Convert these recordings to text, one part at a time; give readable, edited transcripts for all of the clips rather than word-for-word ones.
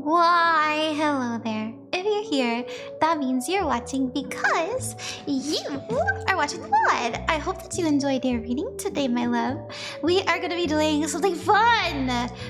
Why, hello there. If you're here, that means you're watching because you are watching the VOD. I hope that you enjoyed your reading today, my love. We are going to be doing something fun.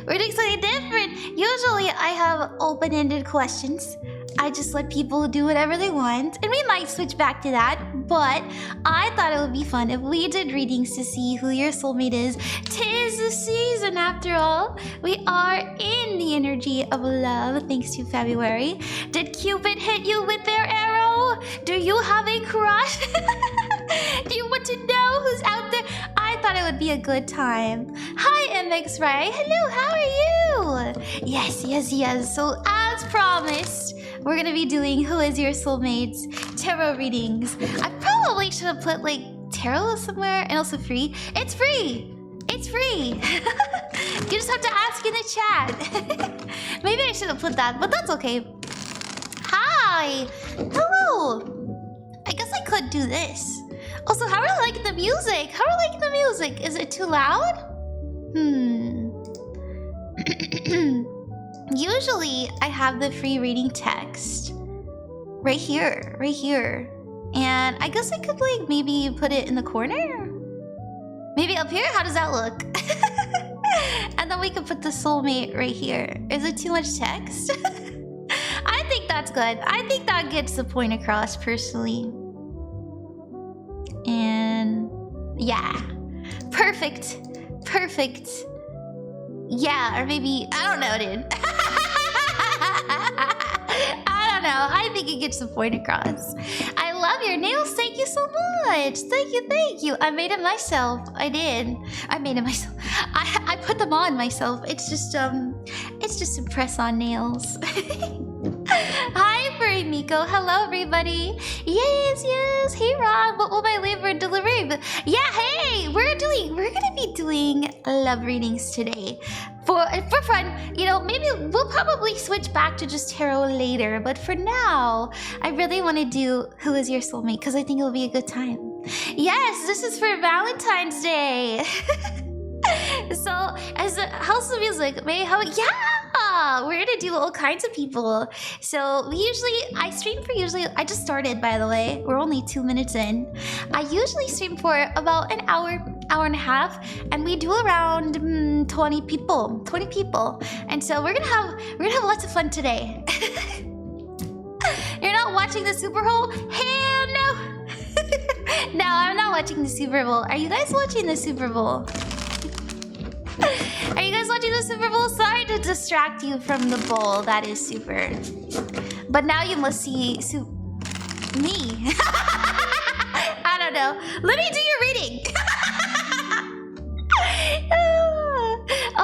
We're doing something different. Usually, I have open-ended questions. I just let people do whatever they want, and we might switch back to that, but I thought it would be fun if we did readings to see who your soulmate is. 'Tis the season after all. We are in the energy of love thanks to February. Did Cupid hit you with their arrow? Do you have a crush? Do you want to know who's out there? I thought it would be a good time. Hi, MX Ray. Hello, how are you? Yes. So as promised, we're gonna be doing Who is Your Soulmate's tarot readings. I probably should have put like tarot somewhere and also free. It's free! It's free! You just have to ask in the chat. Maybe I should have put that, but that's okay. Hi! Hello! I guess I could do this. Also, how are you liking the music? How are you liking the music? Is it too loud? Usually, I have the free reading text right here. And I guess I could like maybe put it in the corner? Maybe up here? How does that look? And then we could put the soulmate right here. Is it too much text? I think that's good. I think that gets the point across personally. And yeah, perfect. Yeah, or maybe, I don't know, dude. I don't know. I think it gets the point across. I love your nails. Thank you so much. Thank you. I made it myself. I did. I made it myself. I put them on myself. It's just a press-on nails. Hi, Furry Miko. Hello, everybody. Yes. Hey, Rob. What will my labor delivery? Yeah, hey, we're gonna be doing love readings today. For fun, you know, maybe we'll probably switch back to just tarot later, but for now, I really want to do Who is Your Soulmate because I think it'll be a good time. Yes, this is for Valentine's Day. So, as a house of music, we're gonna do all kinds of people. So I stream for I just started, by the way. We're only 2 minutes in. I usually stream for about an hour and a half, and we do around 20 people. And so we're gonna have lots of fun today. You're not watching the Super Bowl? Hell no! No, I'm not watching the Super Bowl. Are you guys watching the Super Bowl? Are you guys watching the Super Bowl? Sorry to distract you from the bowl. That is super. But now you must see me. I don't know. Let me do your reading.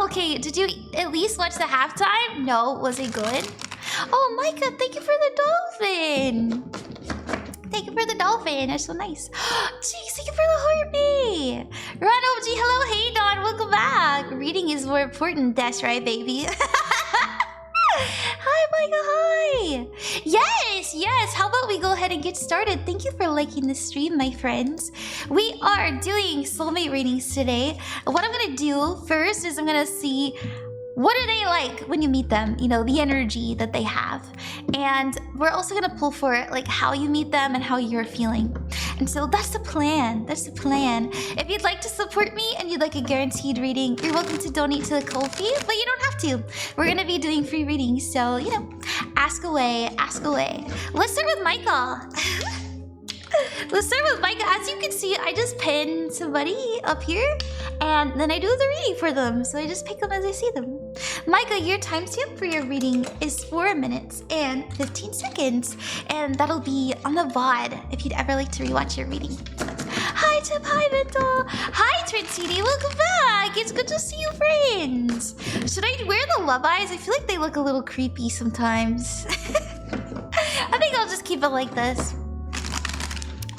Okay, did you at least watch the halftime? No, was it good? Oh, Maika, thank you for the dolphin. Thank you for the dolphin. That's so nice. Jeez, thank you for the heartbeat. Ron OG, hello. Hey, Don. Welcome back. Reading is more important. That's right, baby. Hi, Micah. Hi. Yes. How about we go ahead and get started? Thank you for liking the stream, my friends. We are doing soulmate readings today. What I'm going to do first is I'm going to see what are they like when you meet them, you know, the energy that they have. And we're also going to pull for like how you meet them and how you're feeling. And so that's the plan. If you'd like to support me and you'd like a guaranteed reading, you're welcome to donate to the Ko-fi, but you don't have to. We're going to be doing free readings, so, you know, ask away. Let's start with Maika. As you can see, I just pinned somebody up here, and then I do the reading for them. So I just pick them as I see them. Maika, your timestamp for your reading is 4 minutes and 15 seconds, and that'll be on the VOD if you'd ever like to rewatch your reading. Hi, Tip. Hi, Mental. Hi, Trincini. Welcome back. It's good to see you, friends. Should I wear the love eyes? I feel like they look a little creepy sometimes. I think I'll just keep it like this.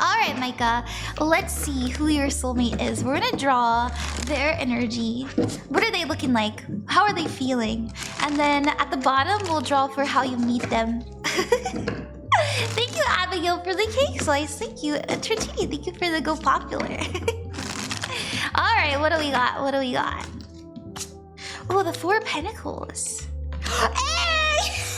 Alright, Maika, let's see who your soulmate is. We're gonna draw their energy. What are they looking like? How are they feeling? And then at the bottom, we'll draw for how you meet them. Thank you, Abigail, for the cake slice. Thank you, Tritini. Thank you for the Go Popular. Alright, what do we got? Oh, the 4 of Pentacles. Hey!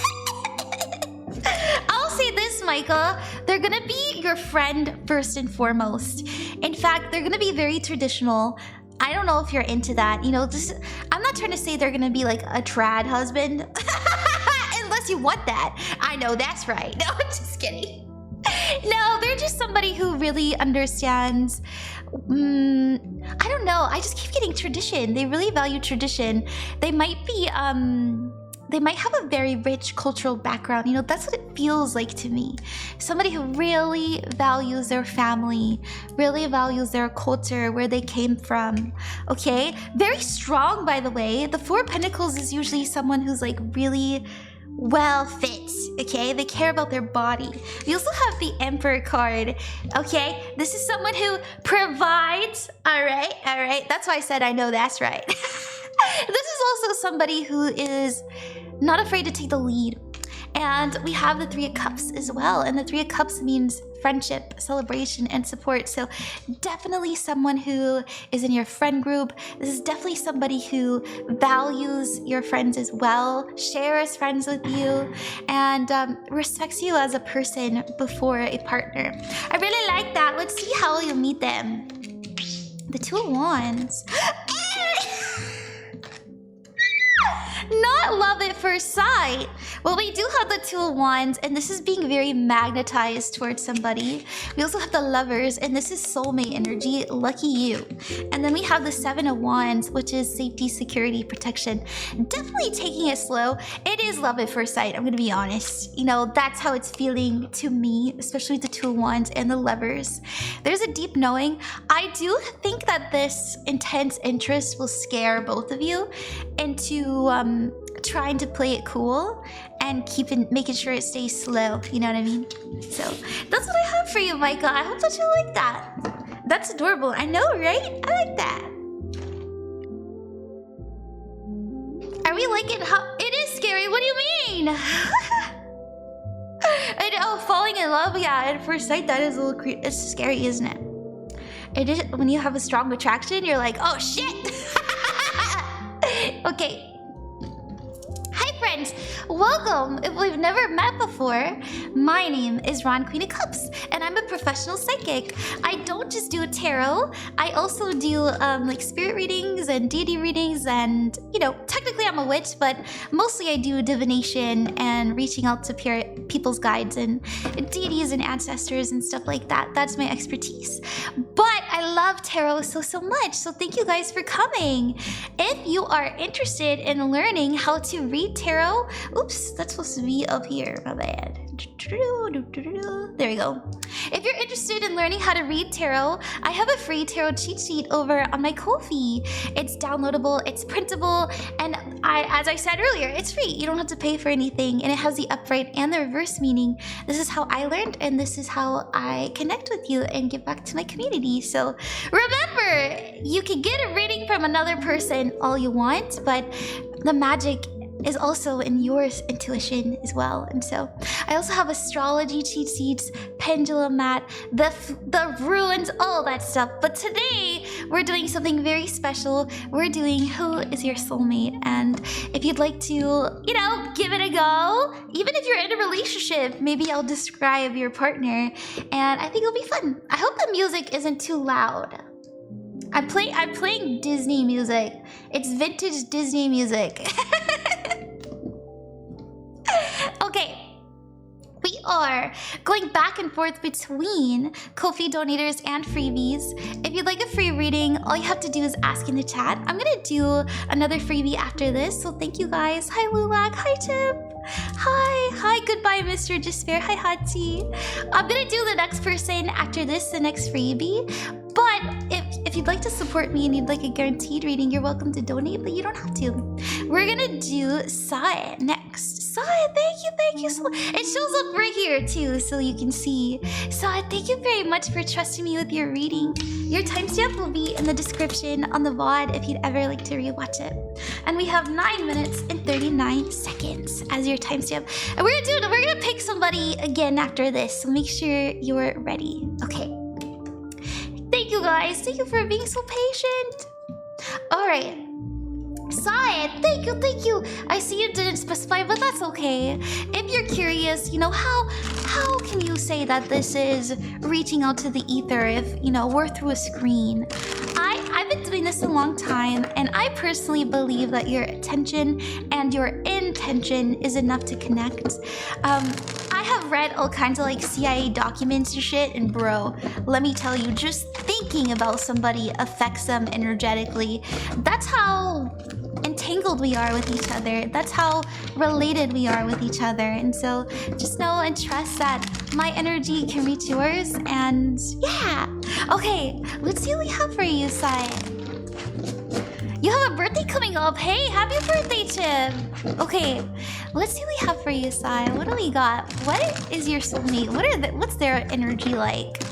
Maika, they're gonna be your friend first and foremost. In fact, they're gonna be very traditional. I don't know if you're into that. You know, I'm not trying to say they're gonna be like a trad husband. Unless you want that. I know, that's right. No, I'm just kidding. No, they're just somebody who really understands. I don't know. I just keep getting tradition. They really value tradition. They might be, they might have a very rich cultural background. You know, that's what it feels like to me. Somebody who really values their family, really values their culture, where they came from. Okay? Very strong, by the way. The Four of Pentacles is usually someone who's like really well fit, okay? They care about their body. We also have the Emperor card, okay? This is someone who provides, all right? That's why I said I know that's right. This is also somebody who is not afraid to take the lead. And we have the Three of Cups as well. And the Three of Cups means friendship, celebration, and support. So definitely someone who is in your friend group. This is definitely somebody who values your friends as well, shares friends with you, and respects you as a person before a partner. I really like that. Let's see how you'll meet them. The Two of Wands. Not love at first sight. Well, we do have the Two of Wands, and this is being very magnetized towards somebody. We also have the Lovers, and this is soulmate energy. Lucky you. And then we have the Seven of Wands, which is safety, security, protection. Definitely taking it slow. It is love at first sight, I'm gonna be honest. You know, that's how it's feeling to me, especially the Two of Wands and the Lovers. There's a deep knowing. I do think that this intense interest will scare both of you into trying to play it cool and making sure it stays slow. You know what I mean? So that's what I have for you, Maika. I hope that you like that. That's adorable. I know, right? I like that. Are we liking how it is scary? What do you mean? Oh, falling in love. Yeah, at first sight, that is a little creepy. It's scary, isn't it? It is when you have a strong attraction. You're like, oh shit. Okay. Hi friends, welcome. If we've never met before, my name is Ron, Queen of Cups, and I'm a professional psychic. I don't just do tarot, I also do like spirit readings and deity readings, and you know, technically I'm a witch, but mostly I do divination and reaching out to people's guides and deities and ancestors and stuff like that. That's my expertise. But I love tarot so much, so thank you guys for coming. If you are interested in learning how to read tarot, oops, that's supposed to be up here, my bad. There we go. If you're interested in learning how to read tarot, I have a free tarot cheat sheet over on my Ko-fi. It's downloadable, it's printable, and as I said earlier, it's free. You don't have to pay for anything, and it has the upright and the reverse meaning. This is how I learned, and this is how I connect with you and give back to my community. So remember, you can get a reading from another person all you want, but the magic is also in your intuition as well. And so I also have astrology cheat sheets, pendulum mat, the runes, all that stuff. But today we're doing something very special. We're doing Who is Your Soulmate? And if you'd like to, you know, give it a go, even if you're in a relationship, maybe I'll describe your partner, and I think it'll be fun. I hope the music isn't too loud. I'm playing Disney music. It's vintage Disney music. Okay, we are going back and forth between Ko-fi donators and freebies. If you'd like a free reading, all you have to do is ask in the chat. I'm gonna do another freebie after this, so thank you guys. Hi Lulak, hi Tip. Hi, goodbye Mr. Despair, hi Hati. I'm gonna do the next person after this, the next freebie. But if you'd like to support me and you'd like a guaranteed reading, you're welcome to donate, but you don't have to. We're gonna do Sai next. Sai, thank you so much. It shows up right here too, so you can see. Sai, thank you very much for trusting me with your reading. Your timestamp will be in the description on the VOD if you'd ever like to rewatch it. And we have 9 minutes and 39 seconds as your timestamp. And we're gonna pick somebody again after this, so make sure you're ready. Okay. Thank you guys. Thank you for being so patient. All right. Sai, thank you. I see you didn't specify, but that's okay. If you're curious, you know, how how can you say that this is reaching out to the ether if, you know, we're through a screen? I've been doing this a long time, and I personally believe that your attention and your intention is enough to connect. I have read all kinds of like CIA documents and shit, and bro, let me tell you, just thinking about somebody affects them energetically. That's how entangled we are with each other. That's how related we are with each other. And so just know and trust that my energy can reach yours, and yeah. Okay, let's see what we have for you, Sai. You have a birthday coming up. Hey, happy birthday, Chip. Okay, let's see what we have for you, Sai. What do we got? What is your soulmate? What's their energy like?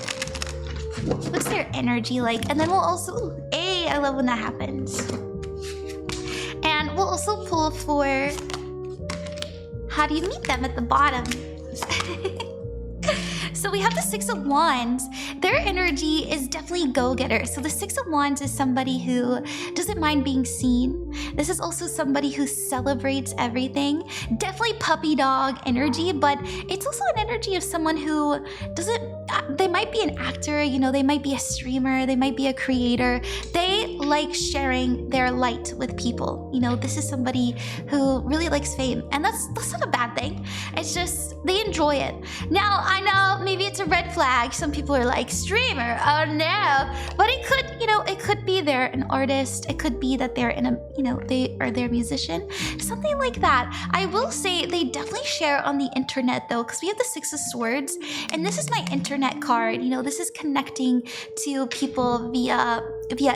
What's their energy like? And then we'll also, hey, I love when that happens. And we'll also pull for how do you meet them at the bottom. So we have the Six of Wands. Their energy is definitely go-getter. So the Six of Wands is somebody who doesn't mind being seen. This is also somebody who celebrates everything. Definitely puppy dog energy, but it's also an energy of someone who doesn't, they might be an actor, you know, they might be a streamer, they might be a creator. They like sharing their light with people. You know, this is somebody who really likes fame, and that's not a bad thing. It's just, they enjoy it. Now, I know maybe it's a red flag. Some people are like, streamer, oh no. But it could, you know, it could be they're an artist. It could be that they're in a, you know, they're a musician. Something like that. I will say they definitely share on the internet though, because we have the Six of Swords, and this is my internet card. You know, this is connecting to people via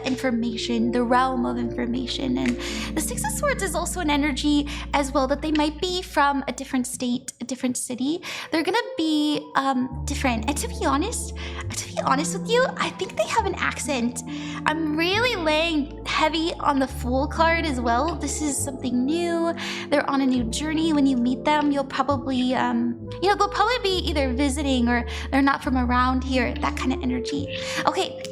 information, the realm of information. And the Six of Swords is also an energy as well that they might be from a different state, a different city. They're gonna be different. And to be honest with you, I think they have an accent. I'm really laying heavy on the Fool card as well. This is something new. They're on a new journey. When you meet them, you'll probably, you know, they'll probably be either visiting or they're not from around here, that kind of energy. Okay.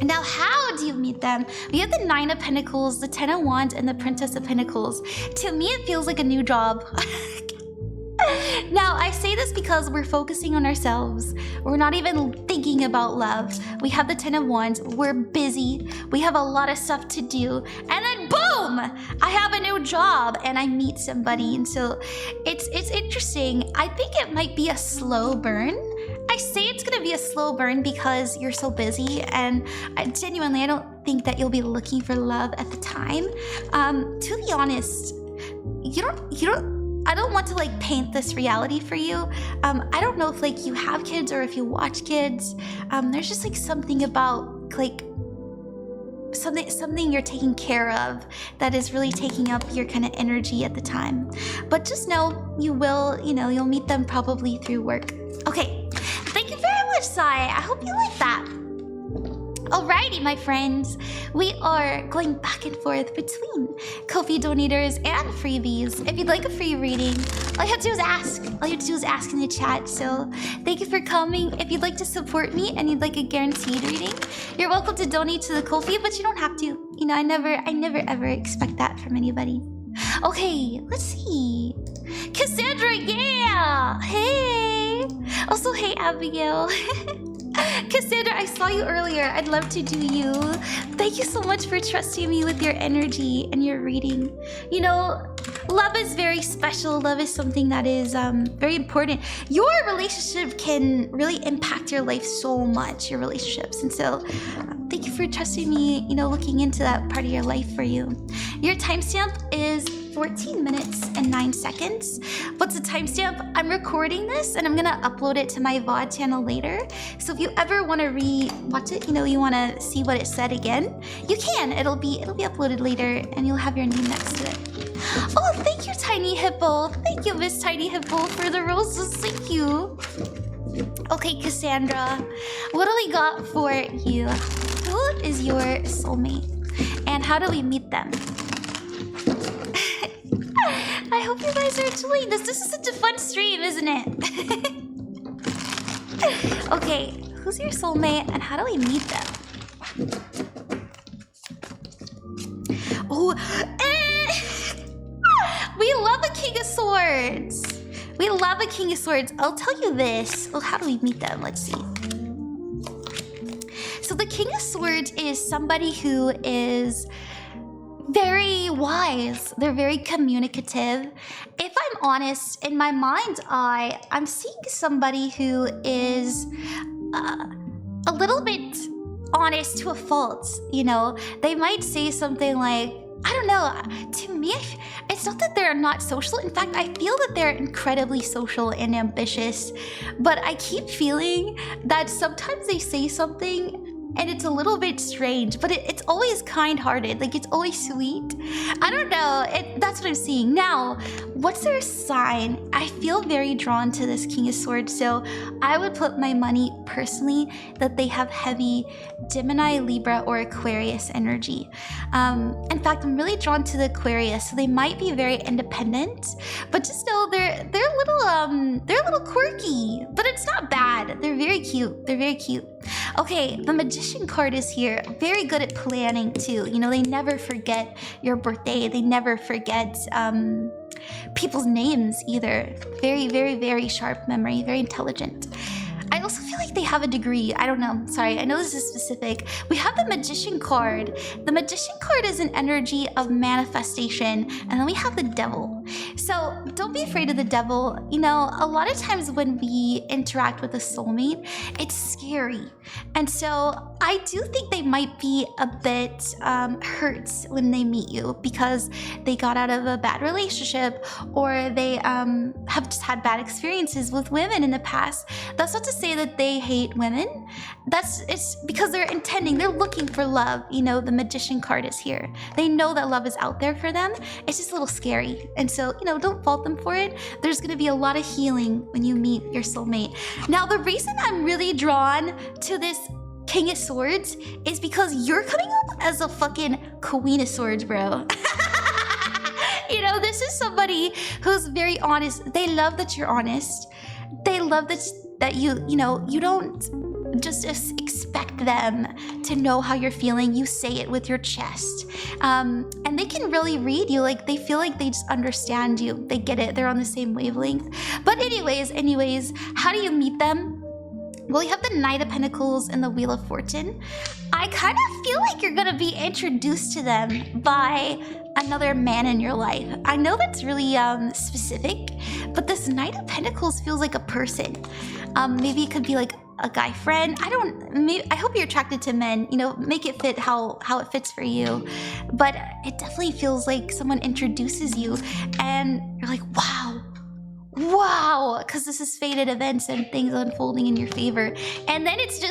Now, how do you meet them? We have the Nine of Pentacles, the Ten of Wands, and the Princess of Pentacles. To me, it feels like a new job. Now, I say this because we're focusing on ourselves. We're not even thinking about love. We have the Ten of Wands. We're busy. We have a lot of stuff to do. And then boom! I have a new job and I meet somebody. And so it's interesting. I think it might be a slow burn. I say it's gonna be a slow burn because you're so busy, and I don't think that you'll be looking for love at the time. To be honest, I don't want to like paint this reality for you. I don't know if like you have kids or if you watch kids. There's just like something about like something you're taking care of that is really taking up your kind of energy at the time. But just know you'll meet them probably through work. Okay, thank you very much, Sai. I hope you like that. Alrighty, my friends, we are going back and forth between Ko-fi donators and freebies. If you'd like a free reading, all you have to do is ask. All you have to do is ask in the chat. So thank you for coming. If you'd like to support me and you'd like a guaranteed reading, you're welcome to donate to the Ko-fi, but you don't have to. You know, I never ever expect that from anybody. Okay, let's see. Cassandra, yeah! Hey! Also, hey, Abigail. Cassandra, I saw you earlier. I'd love to do you. Thank you so much for trusting me with your energy and your reading. You know, love is very special. Love is something that is very important. Your relationship can really impact your life so much, your relationships. And so thank you for trusting me, you know, looking into that part of your life for you. Your timestamp is 14 minutes and 9 seconds. What's the timestamp? I'm recording this and I'm gonna upload it to my VOD channel later. So if you ever want to re-watch it, you know, you want to see what it said again, you can. It'll be uploaded later and you'll have your name next to it. Oh, thank you, Tiny Hippo. Thank you, Miss Tiny Hippo, for the roses. Thank you. Okay, Cassandra, what do we got for you? Who is your soulmate? And how do we meet them? I hope you guys are enjoying this. This is such a fun stream, isn't it? Okay, who's your soulmate and how do we meet them? Oh, we love the King of Swords. We love a King of Swords. I'll tell you this. Well, how do we meet them? Let's see. So the King of Swords is somebody who is very wise. They're very communicative. If I'm honest, in my mind's eye, I'm seeing somebody who is a little bit honest to a fault. You know, they might say something like, I don't know, to me, it's not that they're not social. In fact, I feel that they're incredibly social and ambitious, but I keep feeling that sometimes they say something and it's a little bit strange, but it's always kind-hearted. Like, it's always sweet. I don't know. That's what I'm seeing. Now, what's their sign? I feel very drawn to this King of Swords, so I would put my money personally that they have heavy Gemini, Libra, or Aquarius energy. In fact, I'm really drawn to the Aquarius, so they might be very independent, but just know they're a little quirky, but it's not bad. They're very cute. They're very cute. Okay, the Magician card is here. Very good at planning too. You know, they never forget your birthday. They never forget people's names either. Very, very, very sharp memory. Very intelligent. I also feel like they have a degree. I don't know. Sorry, I know this is specific. We have the Magician card. The Magician card is an energy of manifestation. And then we have the Devil. So don't be afraid of the Devil. You know, a lot of times when we interact with a soulmate, it's scary. And so I do think they might be a bit hurt when they meet you because they got out of a bad relationship or they have just had bad experiences with women in the past. That's not to say that they hate women. It's because they're looking for love. You know, the Magician card is here. They know that love is out there for them. It's just a little scary. And so, you know, don't fault them for it. There's going to be a lot of healing when you meet your soulmate. Now, the reason I'm really drawn to this King of Swords is because you're coming up as a fucking Queen of Swords, bro. You know, this is somebody who's very honest. They love that you're honest. They love that you don't just expect them to know how you're feeling. You say it with your chest. And they can really read you. Like, they feel like they just understand you. They get it. They're on the same wavelength. But anyways, how do you meet them? Well, you have the Knight of Pentacles and the Wheel of Fortune. I kind of feel like you're going to be introduced to them by another man in your life. I know that's really specific, but this Knight of Pentacles feels like a person. Maybe it could be like a guy friend. I hope you're attracted to men. You know, make it fit how it fits for you. But it definitely feels like someone introduces you and you're like, wow, because this is fated events and things unfolding in your favor. And then it's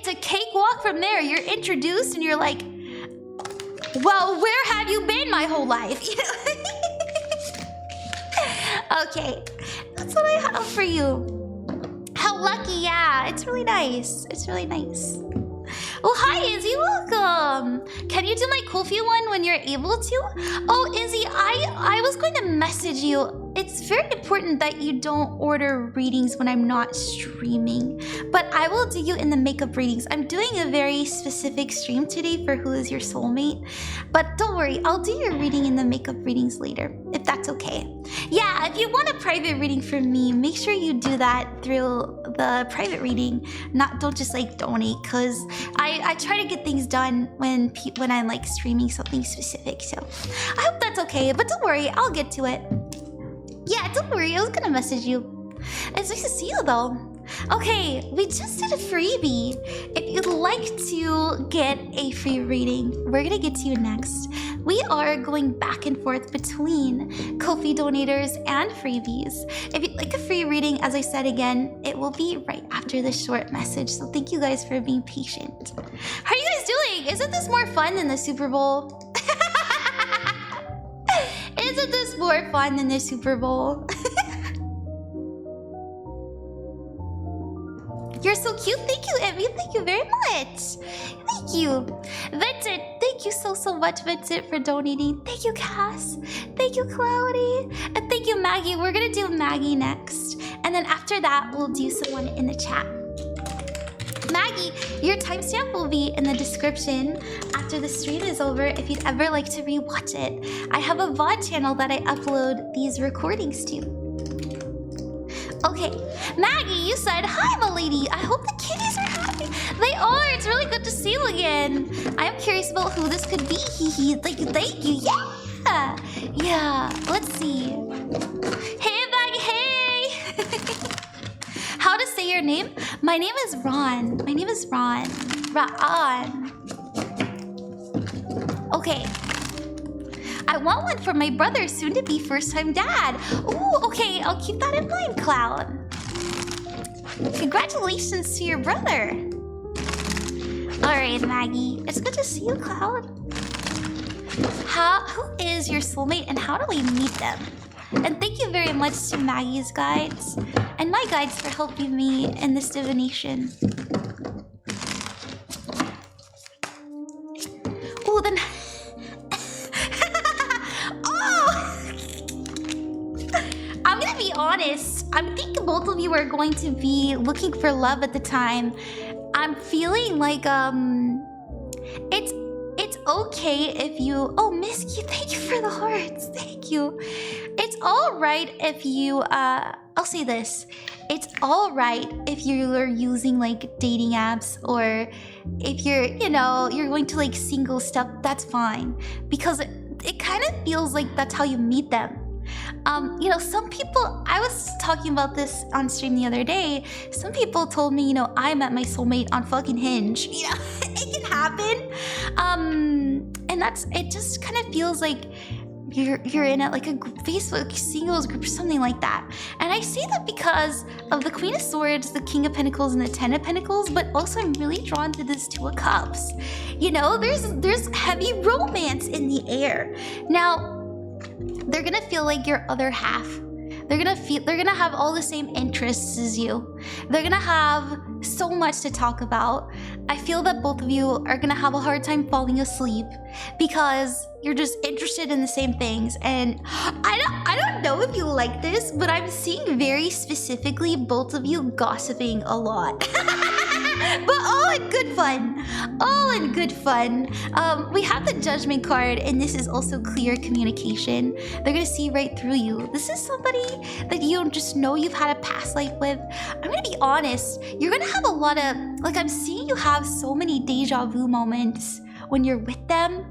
a cakewalk from there. You're introduced and you're like, well, where have you been my whole life? You know? Okay, that's what I have for you. How lucky, yeah, it's really nice. It's really nice. Oh, hi, Izzy, welcome. Can you do my Ko-fi one when you're able to? Oh, Izzy, I was going to message you. It's very important that you don't order readings when I'm not streaming, but I will do you in the makeup readings. I'm doing a very specific stream today for Who Is Your Soulmate, but don't worry, I'll do your reading in the makeup readings later, if that's okay. Yeah, if you want a private reading from me, make sure you do that through the private reading. Don't just like donate, because I try to get things done when I'm like streaming something specific. So I hope that's okay, but don't worry, I'll get to it. Yeah, don't worry, I was gonna message you. It's nice to see you though. Okay, we just did a freebie. If you'd like to get a free reading, we're gonna get to you next. We are going back and forth between Ko-fi donators and freebies. If you'd like a free reading, as I said again, it will be right after this short message. So thank you guys for being patient. How are you guys doing? Isn't this more fun than the Super Bowl? Isn't this more fun than the Super Bowl? You're so cute. Thank you, Emmy. Thank you very much. Thank you. Vincent, thank you so much, Vincent, for donating. Thank you, Cass. Thank you, Cloudy. And thank you, Maggie. We're going to do Maggie next. And then after that, we'll do someone in the chat. Maggie, your timestamp will be in the description after the stream is over if you'd ever like to rewatch it. I have a VOD channel that I upload these recordings to. Okay, Maggie, you said, hi, my lady. I hope the kitties are happy. They are. It's really good to see you again. I am curious about who this could be. Thank you. Yeah. Yeah. Let's see. Hey, Maggie. Hey. How to say your name? My name is Ron. Ron. Okay. I want one for my brother, soon to be first-time dad. Ooh, okay, I'll keep that in mind, Cloud. Congratulations to your brother. All right, Maggie, it's good to see you, Cloud. Who is your soulmate and how do we meet them? And thank you very much to Maggie's guides and my guides for helping me in this divination. Ooh, then... I'm gonna be honest. I'm thinking both of you are going to be looking for love at the time. I'm feeling like it's okay if you. Oh, Misky, thank you for the hearts. Thank you. It's all right if you. I'll say this. It's all right if you are using like dating apps or if you're you're going to like single stuff. That's fine because it kind of feels like that's how you meet them. Some people, I was talking about this on stream the other day. Some people told me, I met my soulmate on fucking Hinge. It can happen. And it just kind of feels like you're in like a Facebook singles group or something like that. And I say that because of the Queen of Swords, the King of Pentacles, and the Ten of Pentacles, but also I'm really drawn to this Two of Cups. There's heavy romance in the air. Now, they're gonna feel like your other half. They're gonna have all the same interests as you. They're gonna have so much to talk about. I feel that both of you are gonna have a hard time falling asleep because you're just interested in the same things. And I don't know if you like this, but I'm seeing very specifically both of you gossiping a lot. But all in good fun. We have the Judgment card, and this is also clear communication. They're gonna see right through you. This is somebody that you don't just know you've had a past life with. I'm gonna be honest. You're gonna have a lot of, I'm seeing you have so many deja vu moments when you're with them,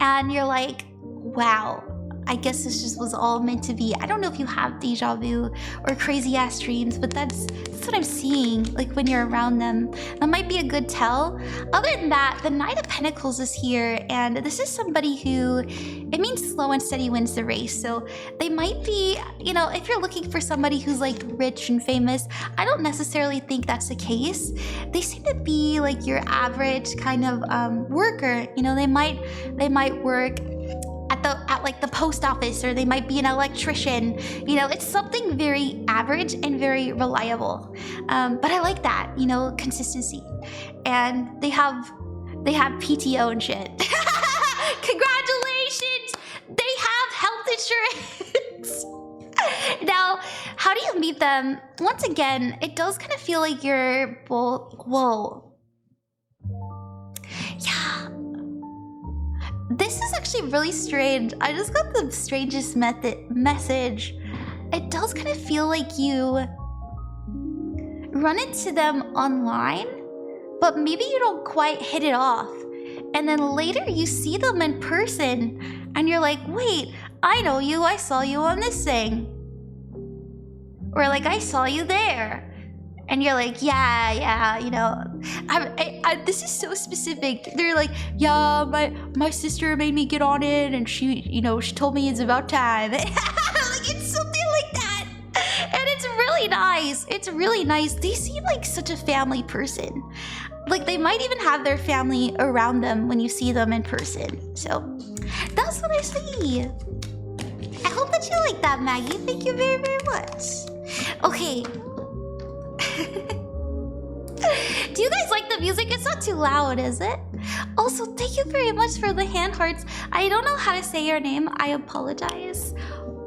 and you're like, wow. I guess this just was all meant to be. I don't know if you have deja vu or crazy ass dreams, but that's what I'm seeing, like when you're around them. That might be a good tell. Other than that, the Knight of Pentacles is here, and this is somebody who, it means slow and steady wins the race. So they might be, if you're looking for somebody who's like rich and famous, I don't necessarily think that's the case. They seem to be like your average kind of worker. They might work at like the post office, or they might be an electrician. It's something very average and very reliable. But I like that, consistency. And they have PTO and shit. Congratulations! They have health insurance. Now, how do you meet them? Once again, it does kind of feel like you're both. Whoa. Yeah. This is actually really strange. I just got the strangest message. It does kind of feel like you run into them online, but maybe you don't quite hit it off. And then later you see them in person and you're like, wait, I know you. I saw you on this thing. Or like, I saw you there. And you're like, yeah, this is so specific. They're like, yeah, my sister made me get on it, and she told me it's about time. Like, it's something like that. And it's really nice. It's really nice. They seem like such a family person. Like, they might even have their family around them when you see them in person. So that's what I see. I hope that you like that, Maggie. Thank you very, very much. Okay. Do you guys like the music? It's not too loud, is it? Also, thank you very much for the hand hearts. I don't know how to say your name. I apologize.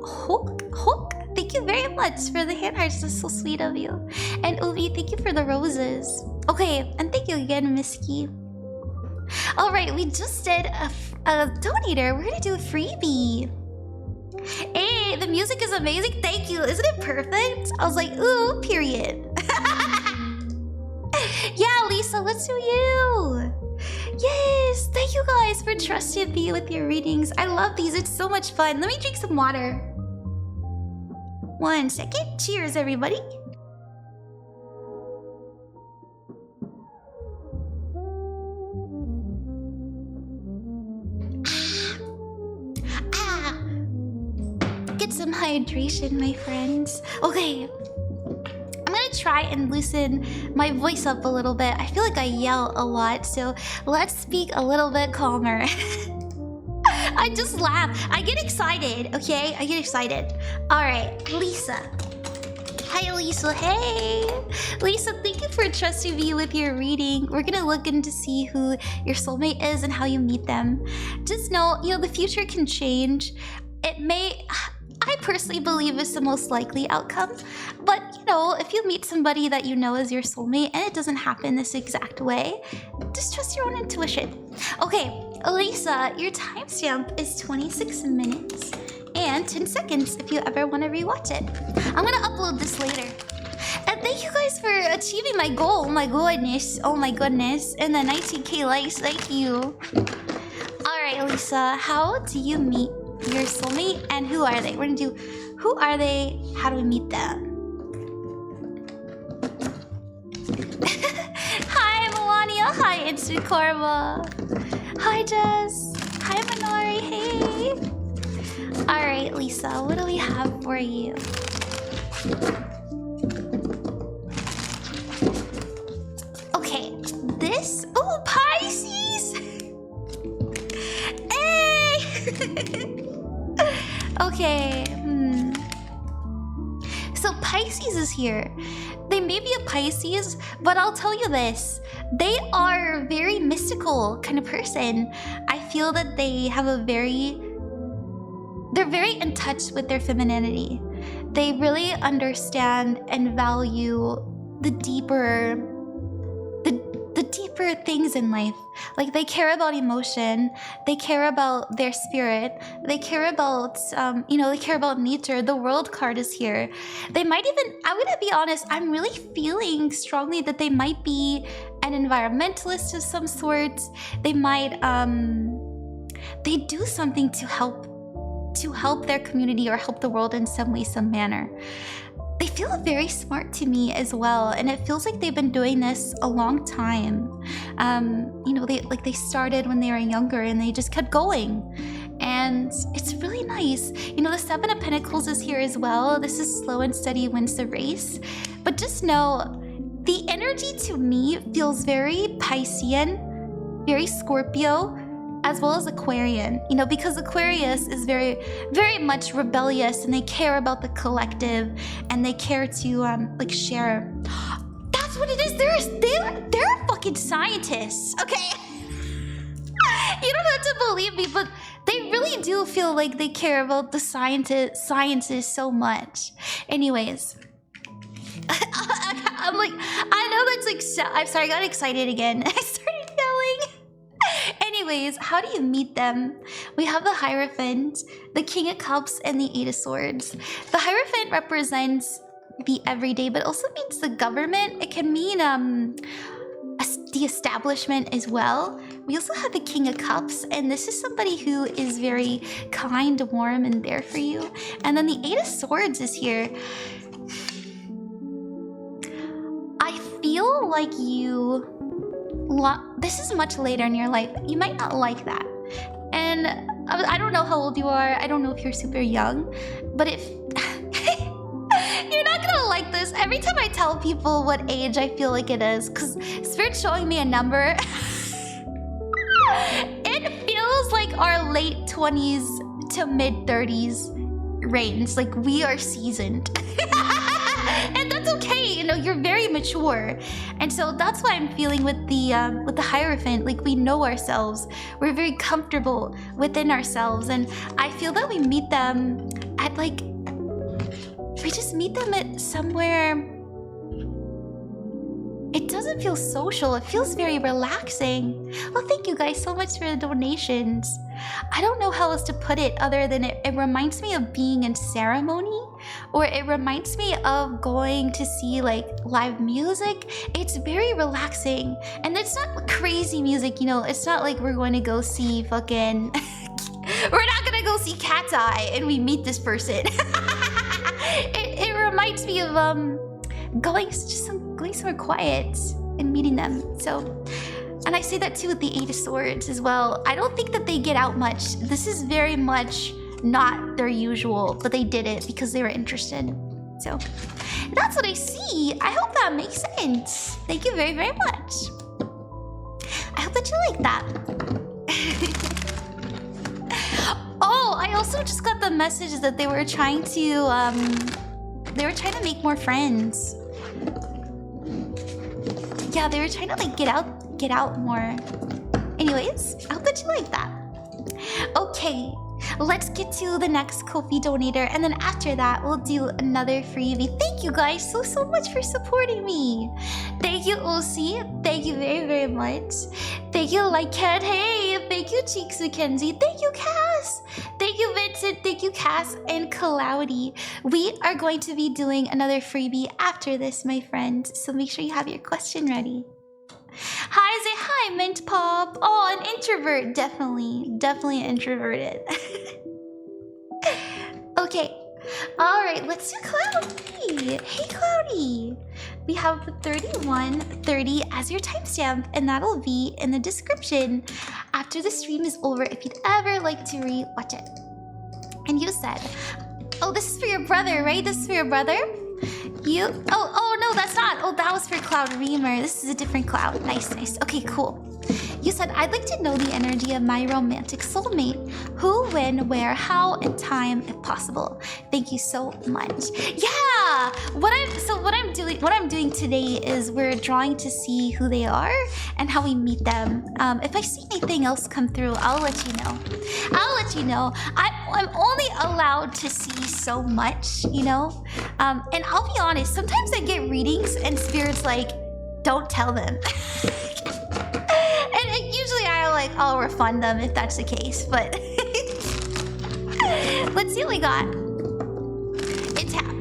Hook. Thank you very much for the hand hearts. That's so sweet of you. And Uvi, thank you for the roses. Okay, and thank you again, Misky. All right, we just did a donator. We're gonna do a freebie. Hey, the music is amazing. Thank you. Isn't it perfect? I was like, ooh, period. Yeah, Lisa, let's do you. Yes, thank you guys for trusting me with your readings. I love these. It's so much fun. Let me drink some water. 1 second. Cheers, everybody. Get some hydration, my friends. Okay. I'm gonna try and loosen my voice up a little bit. I feel like I yell a lot, so let's speak a little bit calmer. I just laugh. I get excited, okay? I get excited. All right, Lisa. Hi, Lisa. Hey. Lisa, thank you for trusting me with your reading. We're gonna look in to see who your soulmate is and how you meet them. Just know, the future can change. It may... I personally believe it's the most likely outcome. But, if you meet somebody that you know is your soulmate and it doesn't happen this exact way, just trust your own intuition. Okay, Lisa, your timestamp is 26 minutes and 10 seconds if you ever want to rewatch it. I'm going to upload this later. And thank you guys for achieving my goal. Oh my goodness. Oh my goodness. And the 19K likes. Thank you. All right, Lisa, how do you meet your soulmate and who are they? We're gonna do who are they, how do we meet them? Hi Melania, hi Instant Karma. Hi Jess. Hi Minori, hey. Alright Lisa, what do we have for you? Okay, this, oh Pisces! Hey! Okay, So Pisces is here. They may be a Pisces, but I'll tell you this. They are a very mystical kind of person. I feel that they have they're very in touch with their femininity. They really understand and value the deeper things in life. Like they care about emotion, they care about their spirit, they care about they care about nature. The world card is here. They might even, I'm gonna be honest, I'm really feeling strongly that they might be an environmentalist of some sort. They might they do something to help their community or help the world in some way, some manner. They feel very smart to me as well, and it feels like they've been doing this a long time. They started when they were younger and they just kept going, and it's really nice. The Seven of Pentacles is here as well. This is slow and steady wins the race, but just know the energy to me feels very Piscean, very Scorpio, as well as Aquarian, because Aquarius is very, very much rebellious, and they care about the collective, and they care to share. That's what it is. They're fucking scientists, okay? You don't have to believe me, but they really do feel like they care about the sciences so much. Anyways, I'm like, I know that's like, I'm sorry, I got excited again. I started yelling. Anyways, how do you meet them? We have the Hierophant, the King of Cups, and the Eight of Swords. The Hierophant represents the everyday, but also means the government. It can mean the establishment as well. We also have the King of Cups, and this is somebody who is very kind, warm, and there for you. And then the Eight of Swords is here. I feel like this is much later in your life. You might not like that. And I don't know how old you are. I don't know if you're super young. But if... You're not gonna like this. Every time I tell people what age I feel like it is, because Spirit's showing me a number. It feels like our late 20s to mid 30s range. Like we are seasoned. And that's okay, you're very mature. And so that's why I'm feeling with the Hierophant, like we know ourselves. We're very comfortable within ourselves. And I feel that we meet them at we just meet them at somewhere it doesn't feel social. It feels very relaxing. Well, thank you guys so much for the donations. I don't know how else to put it other than it reminds me of being in ceremony, or it reminds me of going to see like live music. It's very relaxing, and it's not crazy music, you know. It's not like we're going to go see fucking we're not gonna go see Cat's Eye and we meet this person. It reminds me of going somewhere quiet and meeting them. So, and I say that too with the Eight of Swords as well. I don't think that they get out much. This is very much not their usual, but they did it because they were interested. So that's what I see. I hope that makes sense. Thank you very, very much. I hope that you like that. Oh, I also just got the message that they were trying to make more friends. Yeah, they were trying to like get out more. Anyways, I hope that you like that. Okay, let's get to the next Ko-fi donator, and then after that, we'll do another freebie. Thank you guys so much for supporting me. Thank you, OC. Thank you very, very much. Thank you, Like Cat. Hey, thank you, Cheeks Mackenzie. Thank you, Cass. Thank you, Vincent. Thank you, Cass and Cloudy. We are going to be doing another freebie after this, my friend. So make sure you have your question ready. Hi, say hi, Mint Pop. Oh, an introvert, definitely introverted. Okay, all right, let's do Cloudy. Hey, Cloudy. We have 3130 as your timestamp, and that'll be in the description after the stream is over if you'd ever like to re-watch it. And you said, oh, this is for your brother, right? This is for your brother? Oh no, that's not. Oh, that was for Cloud Reamer. This is a different Cloud. Nice. Okay, cool. You said, I'd like to know the energy of my romantic soulmate. Who, when, where, how, and time, if possible. Thank you so much. Yeah! What I'm doing today is we're drawing to see who they are and how we meet them. If I see anything else come through, I'll let you know. I'm only allowed to see so much, you know? And I'll be honest, sometimes I get readings and spirits like, don't tell them. And usually I'll refund them if that's the case, but let's see what we got.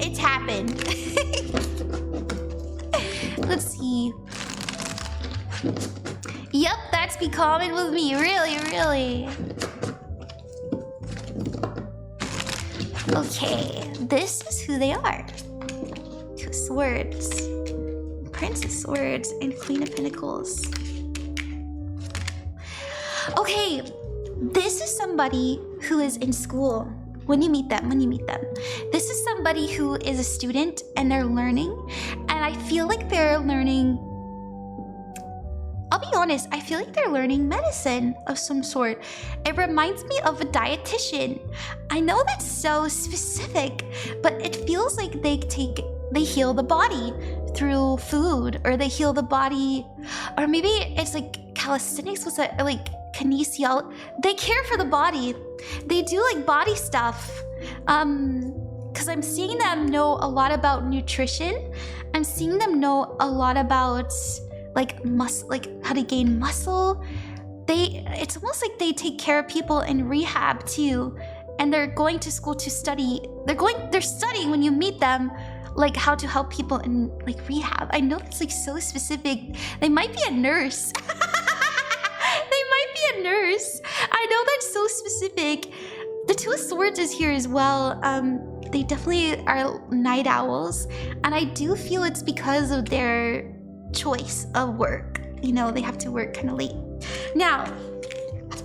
It's happened. Let's see. Yep, that's be common with me. Really. Okay, this is who they are. Two of Swords, Prince of Swords, and Queen of Pentacles. Okay, this is somebody who is in school. When you meet them. This is somebody who is a student and they're learning. And I feel like they're learning, I'll be honest, I feel like they're learning medicine of some sort. It reminds me of a dietitian. I know that's so specific, but it feels like they heal the body through food, or they heal the body, or maybe it's like calisthenics, was that like kinesiology? They care for the body. They do like body stuff. Because I'm seeing them know a lot about nutrition. I'm seeing them know a lot about like how to gain muscle. It's almost like they take care of people in rehab too, and they're going to school to study. They're studying when you meet them, like how to help people in like rehab. I know that's like so specific. They might be a nurse. I know that's so specific. The Two of Swords is here as well. They definitely are night owls, and I do feel it's because of their choice of work. You know, they have to work kind of late. Now,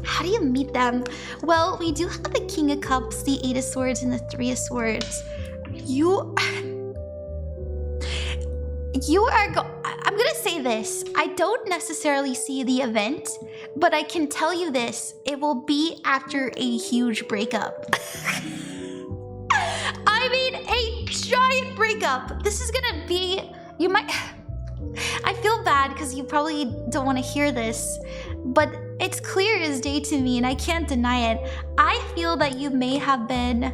how do you meet them? Well, we do have the King of Cups, the Eight of Swords, and the Three of Swords. I'm gonna say this. I don't necessarily see the event, but I can tell you this. It will be after a huge breakup. I mean, a giant breakup. This is gonna be... I feel bad because you probably don't want to hear this, but it's clear as day to me, and I can't deny it. I feel that you may have been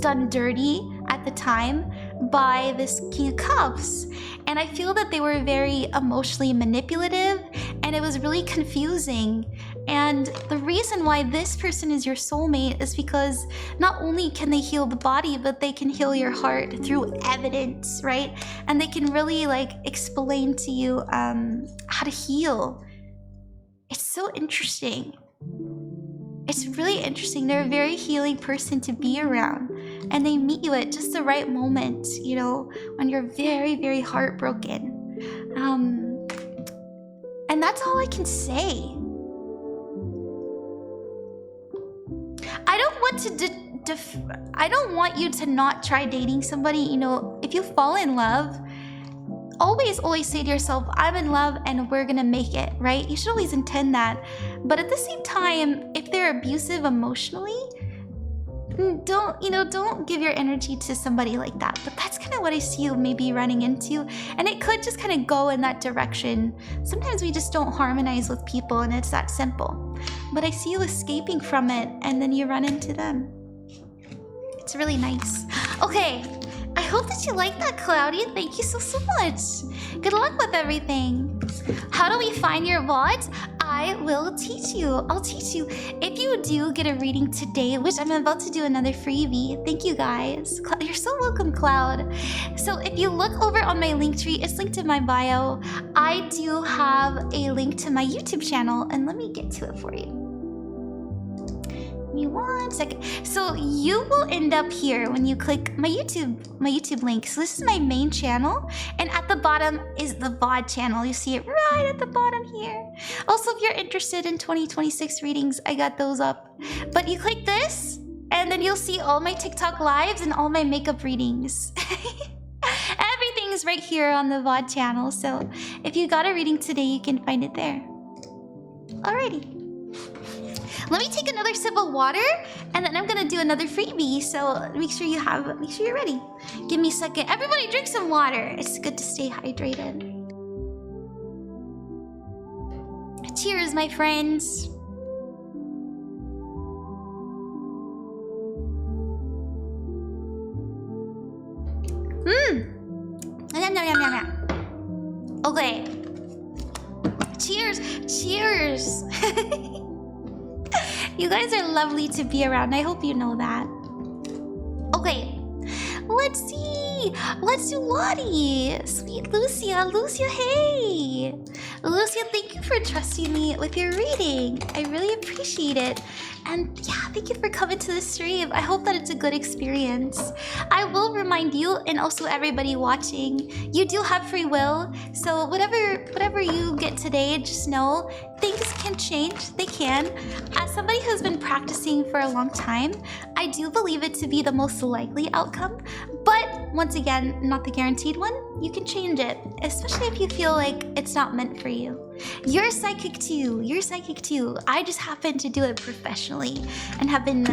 done dirty at the time. by this King of Cups. And I feel that they were very emotionally manipulative, and it was really confusing. And the reason why this person is your soulmate is because not only can they heal the body, but they can heal your heart through evidence, right? And they can really like explain to you how to heal. It's so interesting. It's really interesting. They're a very healing person to be around, and they meet you at just the right moment, you know, when you're very, very heartbroken. And that's all I can say. I don't want you to not try dating somebody. You know, if you fall in love, always say to yourself, I'm in love and we're gonna make it, right? You should always intend that. But at the same time, if they're abusive emotionally, don't give your energy to somebody like that. But that's kind of what I see you maybe running into, and it could just kind of go in that direction. Sometimes we just don't harmonize with people, and it's that simple. But I see you escaping from it, and then you run into them. It's really nice. Okay, I hope that you like that, Cloudy. Thank you so much. Good luck with everything. How do we find your VODs? I will teach you. I'll teach you. If you do get a reading today, which I'm about to do another freebie. Thank you guys. You're so welcome, Cloud. So if you look over on my link tree, it's linked in my bio. I do have a link to my YouTube channel, and let me get to it for you. Give me 1 second. So you will end up here when you click my YouTube link. So this is my main channel, and at the bottom is the VOD channel. You see it right at the bottom here. Also, if you're interested in 2026 readings, I got those up. But you click this, and then you'll see all my TikTok lives and all my makeup readings. Everything's right here on the VOD channel. So if you got a reading today, you can find it there. Alrighty. Let me take another sip of water, and then I'm gonna do another freebie. So make sure you're ready. Give me a second. Everybody drink some water. It's good to stay hydrated. Cheers, my friends. Okay. Cheers. Cheers. You guys are lovely to be around. I hope you know that. Okay, let's see. Let's do Lottie. Sweet Lucia. Lucia, hey. Lucia, thank you for trusting me with your reading. I really appreciate it. And yeah, thank you for coming to the stream. I hope that it's a good experience. I will remind you, and also everybody watching, you do have free will. So whatever you get today, just know things can change. They can. As somebody who's been practicing for a long time, I do believe it to be the most likely outcome. But once again, not the guaranteed one. You can change it, especially if you feel like it's not meant for you. You're psychic too. You're psychic too. I just happen to do it professionally and have been,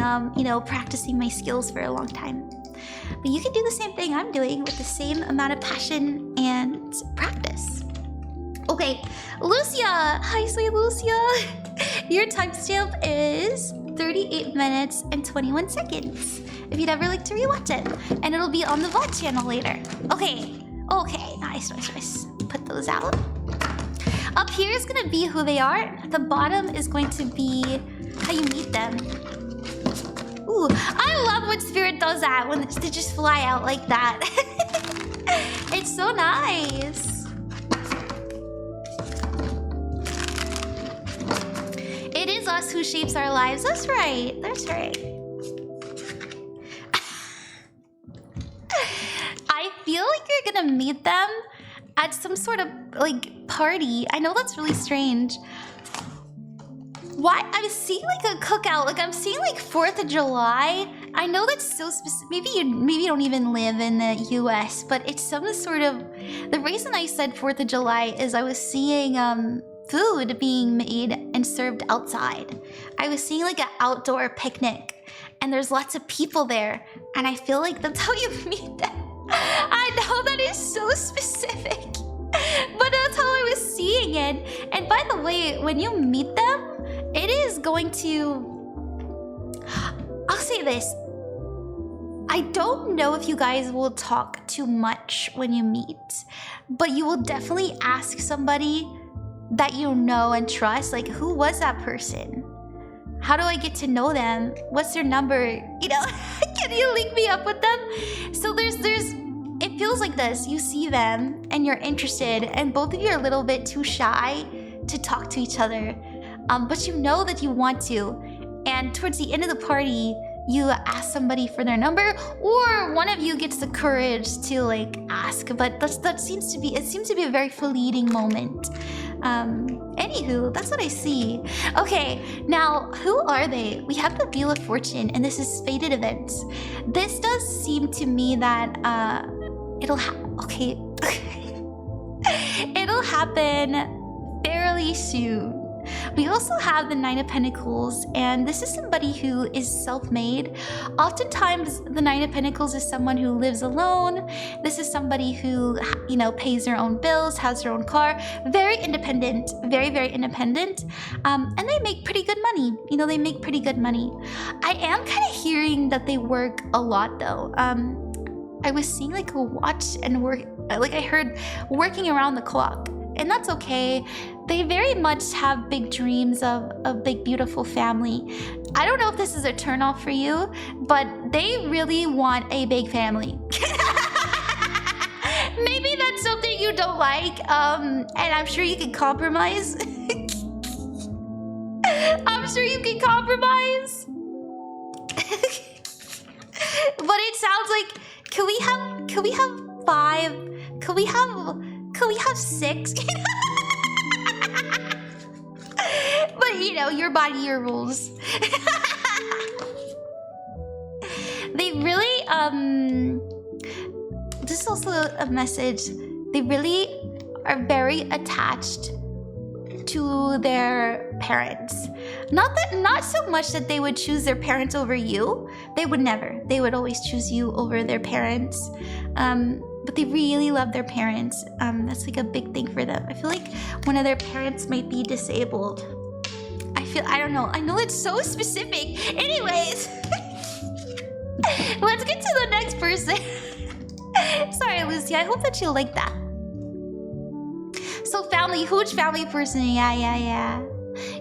practicing my skills for a long time. But you can do the same thing I'm doing with the same amount of passion and practice. Okay, Lucia. Hi, sweet Lucia. Your timestamp is 38 minutes and 21 seconds. If you'd ever like to rewatch it, and it'll be on the VOD channel later. Okay, nice. Put those out. Up here is gonna be who they are. At the bottom is going to be how you meet them. Ooh, I love when Spirit does that, when they just fly out like that. It's so nice. It is us who shapes our lives. That's right. I feel like you're gonna meet them at some sort of like party. I know that's really strange. Why? I'm seeing like a cookout. Like I'm seeing like 4th of July. I know that's so specific. Maybe you don't even live in the US, but it's some sort of. The reason I said 4th of July is I was seeing food being made and served outside. I was seeing like an outdoor picnic, and there's lots of people there, and I feel like that's how you meet them. I know that is so specific, but that's how I was seeing it. And by the way, when you meet them, it is going to... I'll say this. I don't know if you guys will talk too much when you meet, but you will definitely ask somebody that you know and trust, like, who was that person? How do I get to know them? What's their number? You know, can you link me up with them? So it feels like this. You see them and you're interested, and both of you are a little bit too shy to talk to each other. But you know that you want to. And towards the end of the party, you ask somebody for their number, or one of you gets the courage to like ask. But that seems to be a very fleeting moment. Anywho, that's what I see. Okay, now who are they? We have the Wheel of Fortune, and this is fated events. This does seem to me that it'll happen fairly soon. We also have the Nine of Pentacles, and this is somebody who is self-made. Oftentimes, the Nine of Pentacles is someone who lives alone. This is somebody who, you know, pays their own bills, has their own car. Very independent, very, very independent. And they make pretty good money. You know, they make pretty good money. I am kind of hearing that they work a lot, though. I was seeing like a watch and work, like I heard working around the clock. And that's okay. They very much have big dreams of a big, beautiful family. I don't know if this is a turnoff for you, but they really want a big family. Maybe that's something you don't like, and I'm sure you can compromise. I'm sure you can compromise. But it sounds like, can we have 5? Can we have 6? But you know, your body, your rules. They really, this is also a message. They really are very attached to their parents. Not so much that they would choose their parents over you. They would never. They would always choose you over their parents. But they really love their parents. That's like a big thing for them. I feel like one of their parents might be disabled. I don't know. I know it's so specific. Anyways, let's get to the next person. Sorry, Lucia. I hope that you like that. So family, huge family person. Yeah.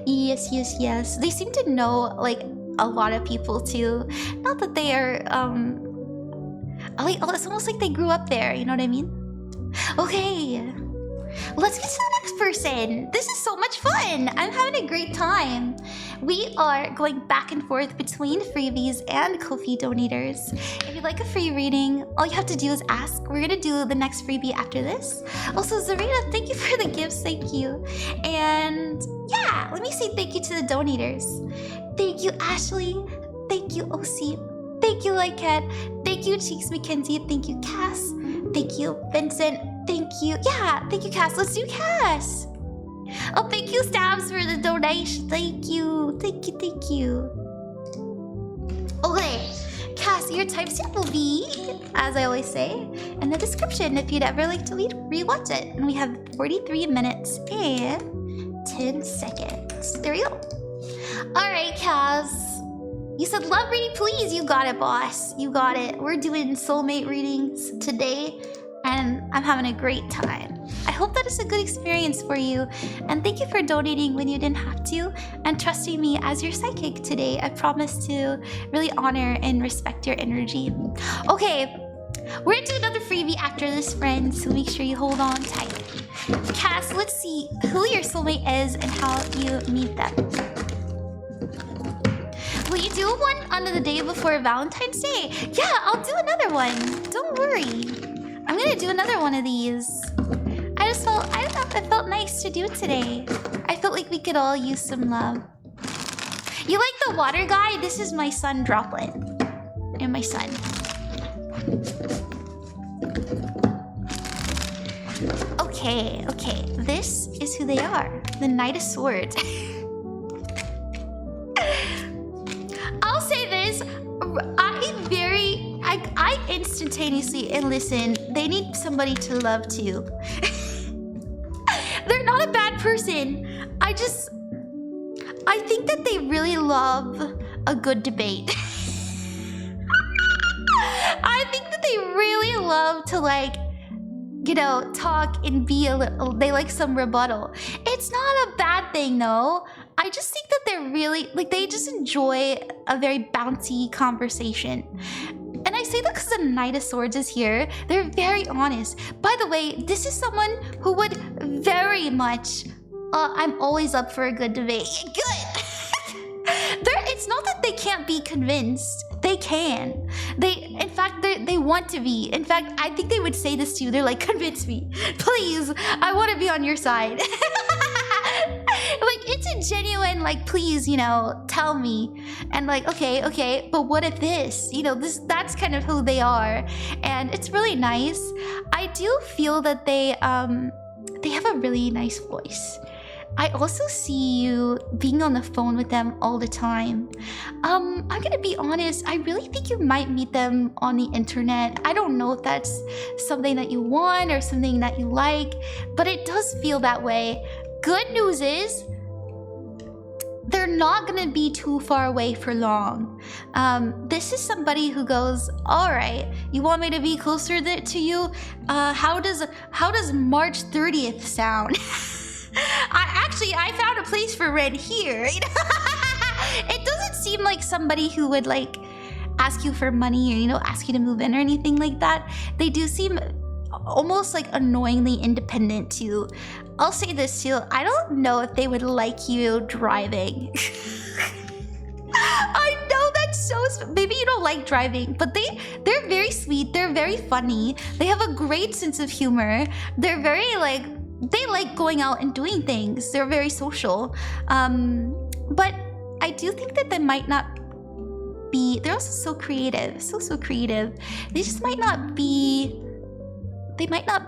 Yes. They seem to know like a lot of people too. Not that they are it's almost like they grew up there, you know what I mean? Okay, let's get to the next person. This is so much fun. I'm having a great time. We are going back and forth between freebies and Ko-fi donators. If you'd like a free reading, all you have to do is ask. We're gonna do the next freebie after this. Also, Zarina, thank you for the gifts, thank you. And yeah, let me say thank you to the donators. Thank you, Ashley. Thank you, OC. Thank you, Lycat. Thank you, Cheeks Mackenzie. Thank you, Cass. Thank you, Vincent. Thank you. Yeah, thank you, Cass. Let's do Cass. Oh, thank you, Stabs, for the donation. Thank you. Thank you. Okay, Cass, your timestamp will be, as I always say, in the description if you'd ever like to rewatch it. And we have 43 minutes and 10 seconds. There we go. All right, Cass. You said love reading, please. You got it, boss. You got it. We're doing soulmate readings today, and I'm having a great time. I hope that is a good experience for you, and thank you for donating when you didn't have to, and trusting me as your psychic today. I promise to really honor and respect your energy. Okay, we're gonna do another freebie after this, friends, so make sure you hold on tight. Cass, let's see who your soulmate is and how you meet them. Will you do one on the day before Valentine's Day? Yeah, I'll do another one. Don't worry. I'm gonna do another one of these. I don't know, it felt nice to do it today. I felt like we could all use some love. You like the water guy? This is my son, Droplet. And my son. Okay. This is who they are. The Knight of Swords. I'll say this, I instantaneously, and listen, they need somebody to love too. They're not a bad person. I think that they really love a good debate. love to like, you know, talk and be a little, they like some rebuttal. It's not a bad thing though. I just think that they're really, like, they just enjoy a very bouncy conversation. And I say that because the Knight of Swords is here. They're very honest. By the way, this is someone who would very much, I'm always up for a good debate. Good. It's not that they can't be convinced. They can. In fact, they want to be. In fact, I think they would say this to you. They're like, convince me. Please, I want to be on your side. Like, it's a genuine, like, please, you know, tell me. And like, okay, but what if this? You know, that's kind of who they are. And it's really nice. I do feel that they have a really nice voice. I also see you being on the phone with them all the time. I'm gonna be honest, I really think you might meet them on the internet. I don't know if that's something that you want or something that you like, but it does feel that way. Good news is, they're not gonna be too far away for long. This is somebody who goes, all right, you want me to be closer to you? How does March 30th sound? I found a place for rent here. It doesn't seem like somebody who would like ask you for money or, you know, ask you to move in or anything like that. They do seem almost like annoyingly independent too. I'll say this too, I don't know if they would like you driving. I know that's so, maybe you don't like driving, but they're very sweet, they're very funny, they have a great sense of humor, they're very like, they like going out and doing things. They're very social. But I do think that they might not be, they're also so creative, so creative. They just might not be, they might not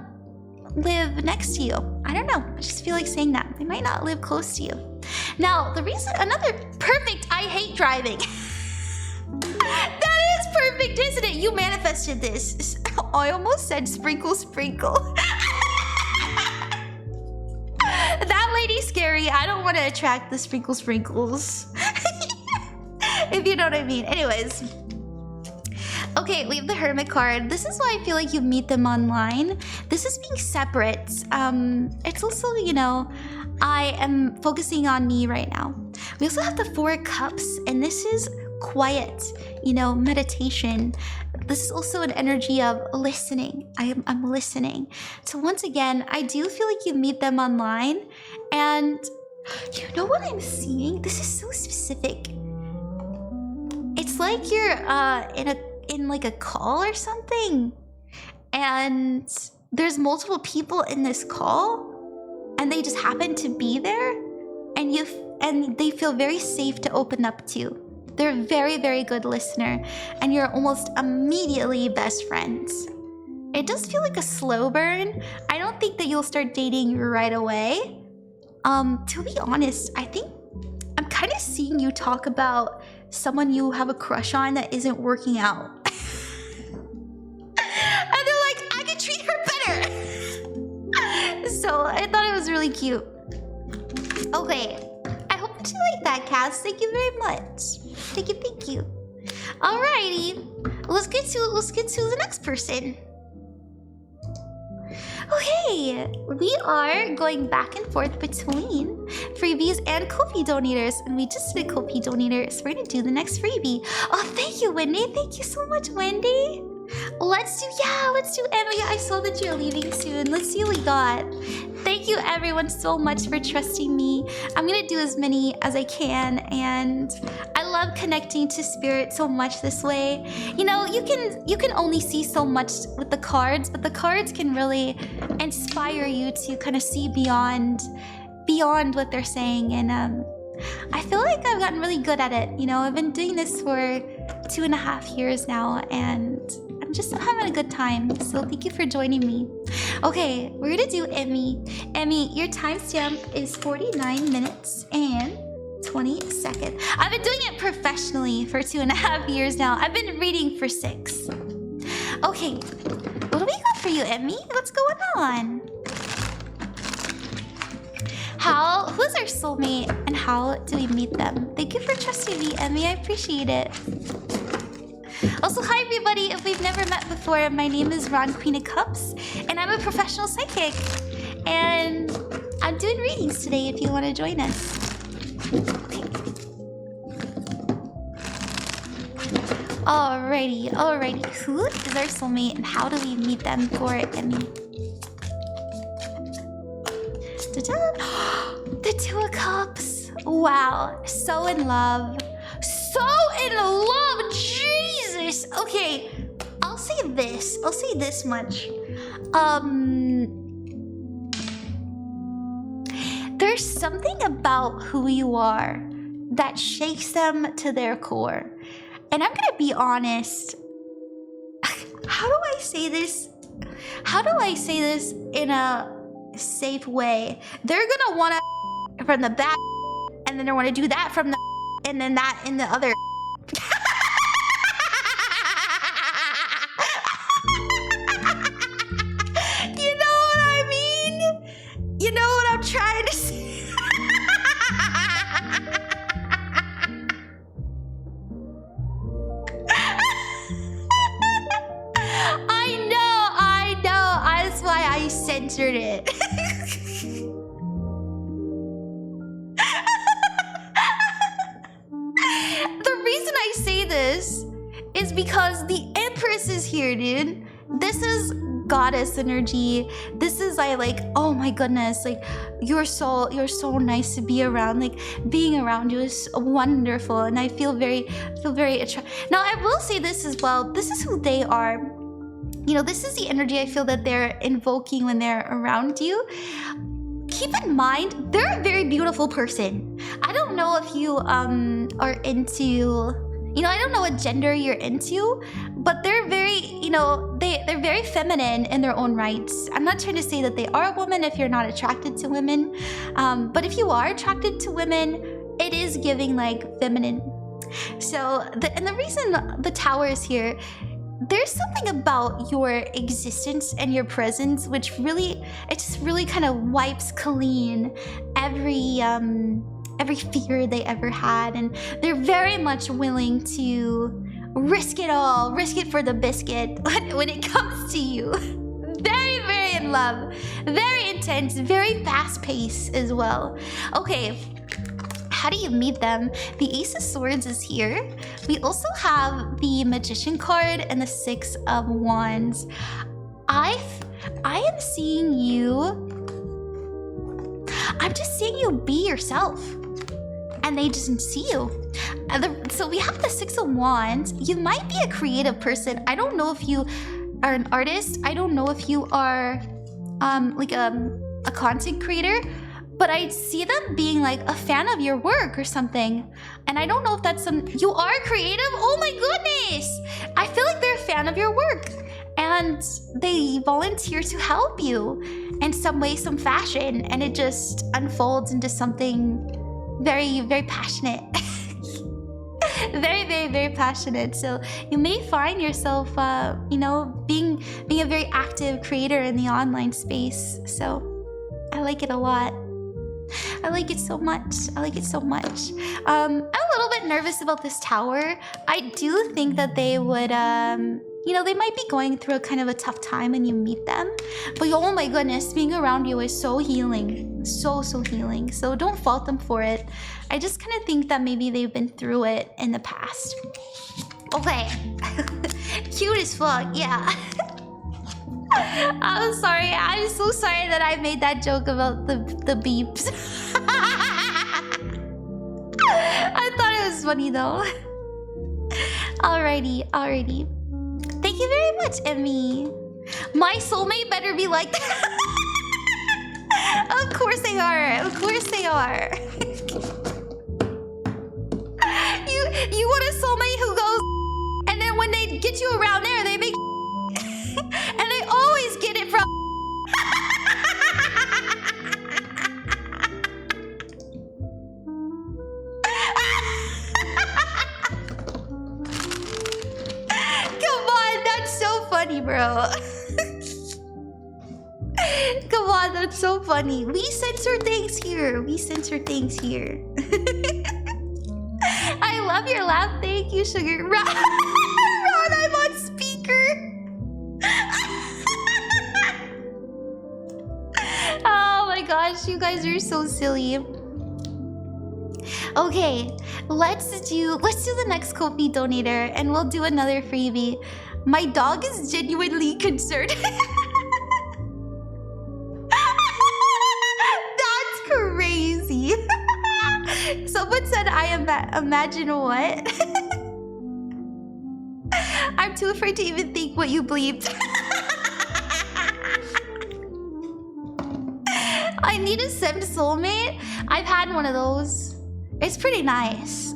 live next to you. I don't know, I just feel like saying that. They might not live close to you. Now, the reason, another perfect, I hate driving. That is perfect, isn't it? You manifested this. I almost said sprinkle. That lady's scary. I don't want to attract the sprinkles. If you know what I mean. Anyways. Okay, we have the Hermit card. This is why I feel like you meet them online. This is being separate. It's also, you know, I am focusing on me right now. We also have the Four of Cups, and this is quiet, you know, meditation. This is also an energy of listening. I'm listening. So once again, I do feel like you meet them online, and you know what I'm seeing? This is so specific. It's like you're in like a call or something, and there's multiple people in this call, and they just happen to be there, and they feel very safe to open up to. They're a very, very good listener, and you're almost immediately best friends. It does feel like a slow burn. I don't think that you'll start dating right away. To be honest, I think I'm kind of seeing you talk about someone you have a crush on that isn't working out. And they're like, I can treat her better. So I thought it was really cute. Okay. You like that, Cass. Thank you very much. Thank you. Alrighty, let's get to the next person. Okay, we are going back and forth between freebies and Ko-fi donators, and we just did a Ko-fi donator, so we're gonna do the next freebie. Oh, thank you, Wendy. Thank you so much, Wendy. Let's do Emma. Yeah, I saw that you're leaving soon. Let's see what we got. Thank you everyone so much for trusting me. I'm gonna do as many as I can, and I love connecting to spirit so much this way. You know, you can only see so much with the cards, but the cards can really inspire you to kind of see beyond what they're saying, and I feel like I've gotten really good at it. You know, I've been doing this for 2.5 years now, and I'm having a good time, so thank you for joining me. Okay, we're gonna do Emmy. Emmy, your timestamp is 49 minutes and 20 seconds. I've been doing it professionally for 2.5 years now. I've been reading for 6. Okay, what do we got for you, Emmy? What's going on? Who's our soulmate, and how do we meet them? Thank you for trusting me, Emmy. I appreciate it. Also, hi everybody. If we've never met before, my name is Ron, Queen of Cups, and I'm a professional psychic. And I'm doing readings today if you want to join us. Okay. Alrighty. Who is our soulmate and how do we meet them for Emmy? The Two of Cups. Wow. So in love. Jesus. Okay. I'll say this much. There's something about who you are that shakes them to their core. And I'm gonna be honest. How do I say this? In a safe way? They're gonna wanna from the back, and then they wanna do that from the, and then that in the other. You know what I mean? You know what I'm trying to say? I know. That's why I censored it. The reason I say this is because the Empress is here, dude. This is goddess energy. This is oh my goodness, like you're so nice to be around. Like being around you is wonderful, and I feel very attracted. Now I will say this as well. This is who they are. You know, this is the energy I feel that they're invoking when they're around you. Keep in mind, they're a very beautiful person. I don't know if you are into, I don't know what gender you're into, but they're very, they're very feminine in their own rights. I'm not trying to say that they are a woman if you're not attracted to women, but if you are attracted to women, it is giving feminine. So, the reason the Tower is here, there's something about your existence and your presence which really, it just really kind of wipes clean every fear they ever had, and they're very much willing to risk it all, risk it for the biscuit when it comes to you. Very in love, very intense, very fast paced as well. Okay. How do you meet them? The Ace of Swords is here. We also have the Magician card and the Six of Wands. I am seeing you. I'm just seeing you be yourself. And they just see you. So we have the Six of Wands. You might be a creative person. I don't know if you are an artist. I don't know if you are a content creator. But I see them being a fan of your work or something. And I don't know if that's you are creative? Oh my goodness! I feel like they're a fan of your work. And they volunteer to help you in some way, some fashion. And it just unfolds into something very passionate. Very passionate. So you may find yourself, being a very active creator in the online space. So I like it a lot. I like it so much. I'm a little bit nervous about this Tower. I do think that they would, they might be going through a kind of a tough time when you meet them. But oh my goodness, being around you is so healing. So healing. So don't fault them for it. I just kind of think that maybe they've been through it in the past. Okay. Cute as fuck, yeah. I'm sorry. I'm so sorry that I made that joke about the beeps. I thought it was funny though. Alrighty. Thank you very much, Emmy. My soulmate better be like that. Of course they are. You want a soulmate who goes, and then when they get you around there, they make and they always get it from Come on, that's so funny, bro. Come on, that's so funny. We censor things here. I love your laugh. Thank you, Sugar. Ron, gosh, you guys are so silly. Okay, let's do the next Ko-fi donator and we'll do another freebie. My dog is genuinely concerned. That's crazy. Someone said I imagine what? I'm too afraid to even think what you bleeped. I need a sim soulmate. I've had one of those. It's pretty nice.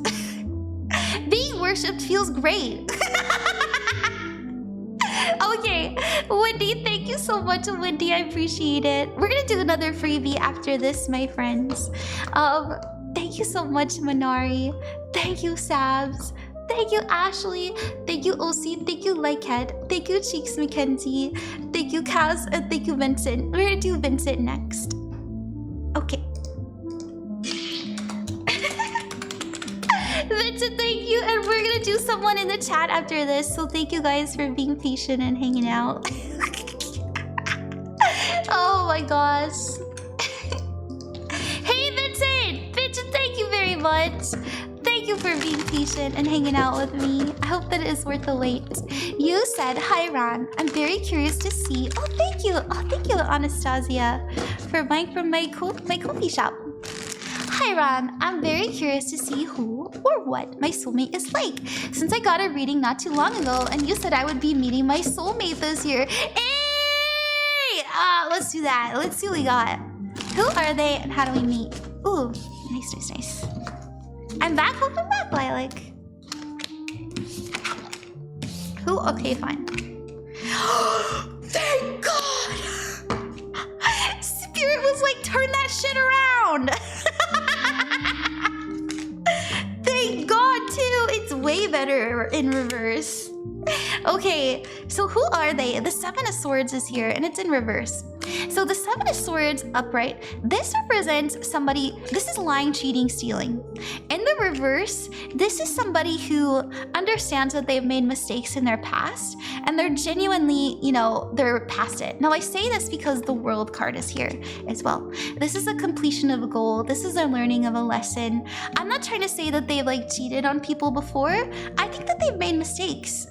Being worshipped feels great. Okay, Wendy, thank you so much, Wendy. I appreciate it. We're gonna do another freebie after this, my friends. Thank you so much, Minari. Thank you, Sabs. Thank you, Ashley. Thank you, OC. Thank you, Lykehead. Thank you, Cheeks Mackenzie. Thank you, Kaz. And thank you, Vincent. We're gonna do Vincent next. Okay. Vincent, thank you. And we're gonna do someone in the chat after this. So thank you guys for being patient and hanging out. Oh my gosh. Hey, Vincent! Vincent, thank you very much. Thank you for being patient and hanging out with me. I hope that it is worth the wait. You said, hi, Ron. I'm very curious to see. Oh, thank you. Oh, thank you, Anastasia, for buying from my coffee shop. Hi, Ron. I'm very curious to see who or what my soulmate is like. Since I got a reading not too long ago, and you said I would be meeting my soulmate this year. Hey! Let's do that. Let's see what we got. Who are they and how do we meet? Ooh, nice, nice, nice. I'm back. Welcome back, Lilac. Who? Okay, fine. Thank God! Spirit was like, turn that shit around! Thank God, too! It's way better in reverse. Okay, so who are they? The Seven of Swords is here, and it's in reverse. So the Seven of Swords upright, this represents somebody, this is lying, cheating, stealing. In the reverse, this is somebody who understands that they've made mistakes in their past, and they're genuinely, you know, they're past it. Now I say this because the World card is here as well. This is a completion of a goal. This is a learning of a lesson. I'm not trying to say that they've like cheated on people before. I think that they've made mistakes.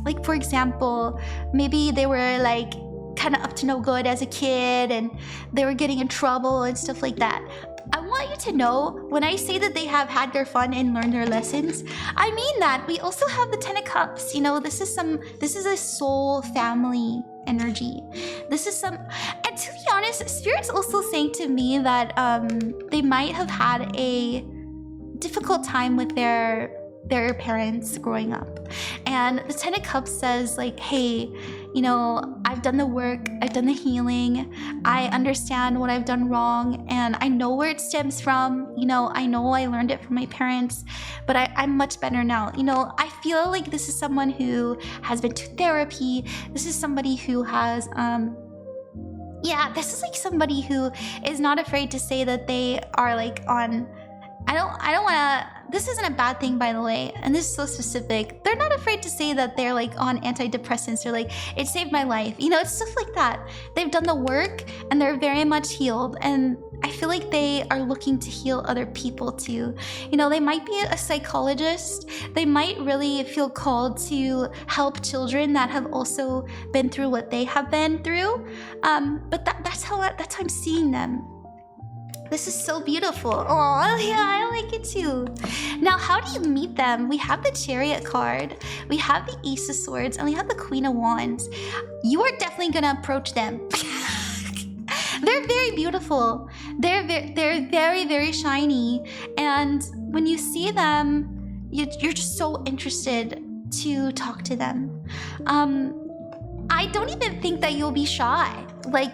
Like for example, maybe they were like kind of up to no good as a kid and they were getting in trouble and stuff like that. I want you to know, when I say that they have had their fun and learned their lessons, I mean that. We also have the Ten of Cups. You know, this is a soul family energy. This is some, and to be honest, Spirit's also saying to me that they might have had a difficult time with their parents growing up. And the Ten of Cups says like, hey, you know, I've done the work, I've done the healing, I understand what I've done wrong, and I know where it stems from. You know I learned it from my parents, but I'm much better now. You know, I feel like this is someone who has been to therapy. This is somebody who has yeah, this is like somebody who is not afraid to say that they are like on, I don't want to, this isn't a bad thing, by the way, and this is so specific. They're not afraid to say that they're like on antidepressants. They're like, it saved my life. You know, it's stuff like that. They've done the work and they're very much healed. And I feel like they are looking to heal other people too. You know, they might be a psychologist. They might really feel called to help children that have also been through what they have been through. But that's how I'm seeing them. This is so beautiful. Oh, yeah, I like it too. Now, how do you meet them? We have the Chariot card, we have the Ace of Swords, and we have the Queen of Wands. You are definitely gonna approach them. They're very beautiful. They're very, very shiny. And when you see them, you're just so interested to talk to them. I don't even think that you'll be shy. Like,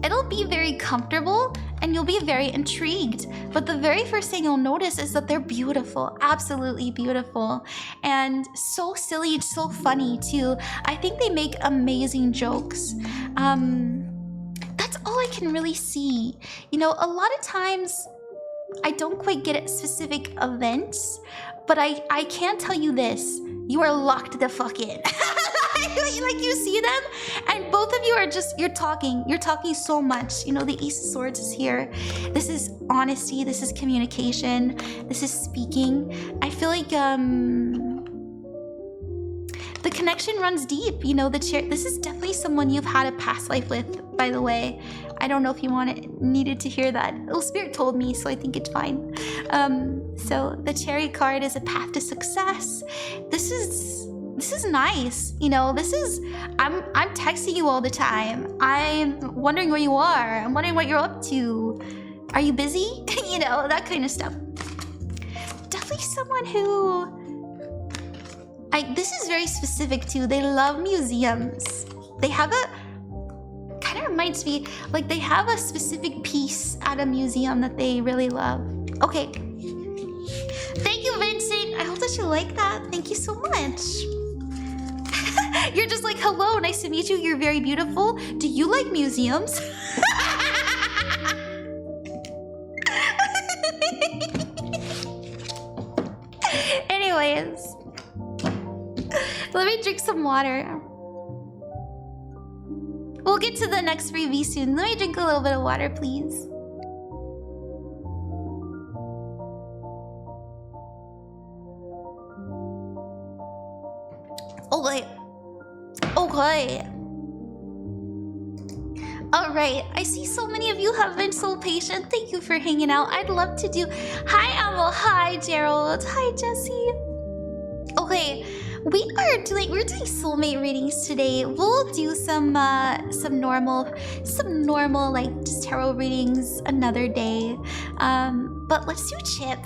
it'll be very comfortable and you'll be very intrigued. But the very first thing you'll notice is that they're beautiful, absolutely beautiful. And so silly, it's so funny too. I think they make amazing jokes. That's all I can really see. You know, a lot of times I don't quite get at specific events, but I can tell you this, you are locked the fuck in. Like you see them, and both of you are just you're talking so much. You know, the Ace of Swords is here. This is honesty. This is communication. This is speaking. I feel like the connection runs deep. You know, this is definitely someone you've had a past life with, by the way. I don't know if you needed to hear that. Oh, Spirit told me, so I think it's fine. So the Chariot card is a path to success. This is nice. You know, I'm texting you all the time. I'm wondering where you are. I'm wondering what you're up to. Are you busy? You know, that kind of stuff. Definitely someone who this is very specific too. They love museums. They have kind of reminds me, like they have a specific piece at a museum that they really love. Okay. Thank you, Vincent. I hope that you like that. Thank you so much. You're just like, hello, nice to meet you. You're very beautiful. Do you like museums? Anyways. Let me drink some water. We'll get to the next freebie soon. Let me drink a little bit of water, please. Okay. Okay. Alright, I see so many of you have been so patient. Thank you for hanging out. I'd love to do... Hi, Amal. Hi, Gerald. Hi, Jesse. Okay. We're doing soulmate readings today. We'll do some normal like just tarot readings another day. But let's do Chip.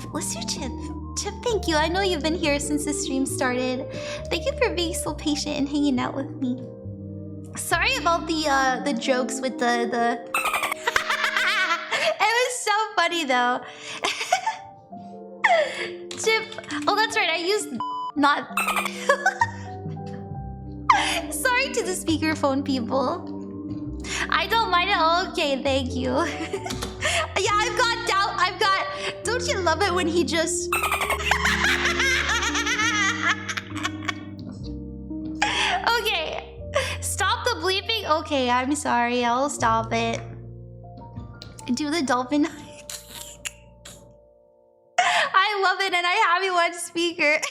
Chip, thank you. I know you've been here since the stream started. Thank you for being so patient and hanging out with me. Sorry about the jokes with the It was so funny though. Chip. Oh, that's right. I used not. Sorry to the speakerphone people. I don't mind it. Okay, thank you. Yeah, I've got doubt. Don't you love it when he just... Okay. Stop the bleeping. Okay, I'm sorry. I'll stop it. Do the dolphin. I love it, and I have you on speaker.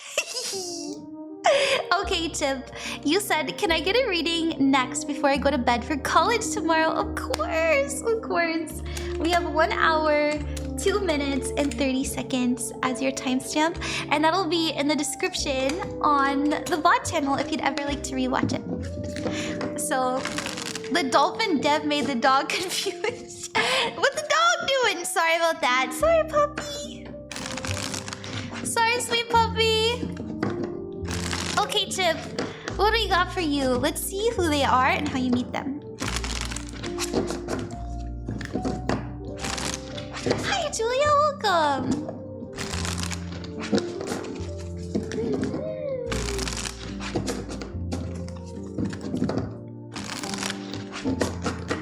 Okay, Chip. You said, can I get a reading next before I go to bed for college tomorrow? Of course, of course. We have 1 hour, 2 minutes, and 30 seconds as your timestamp, and that'll be in the description on the VOD channel if you'd ever like to rewatch it. So, the dolphin dev made the dog confused. What's the dog doing? Sorry about that. Sorry, puppy. Sorry, sweet puppy. Okay, Chip. What do we got for you? Let's see who they are and how you meet them. Hi, Julia. Welcome.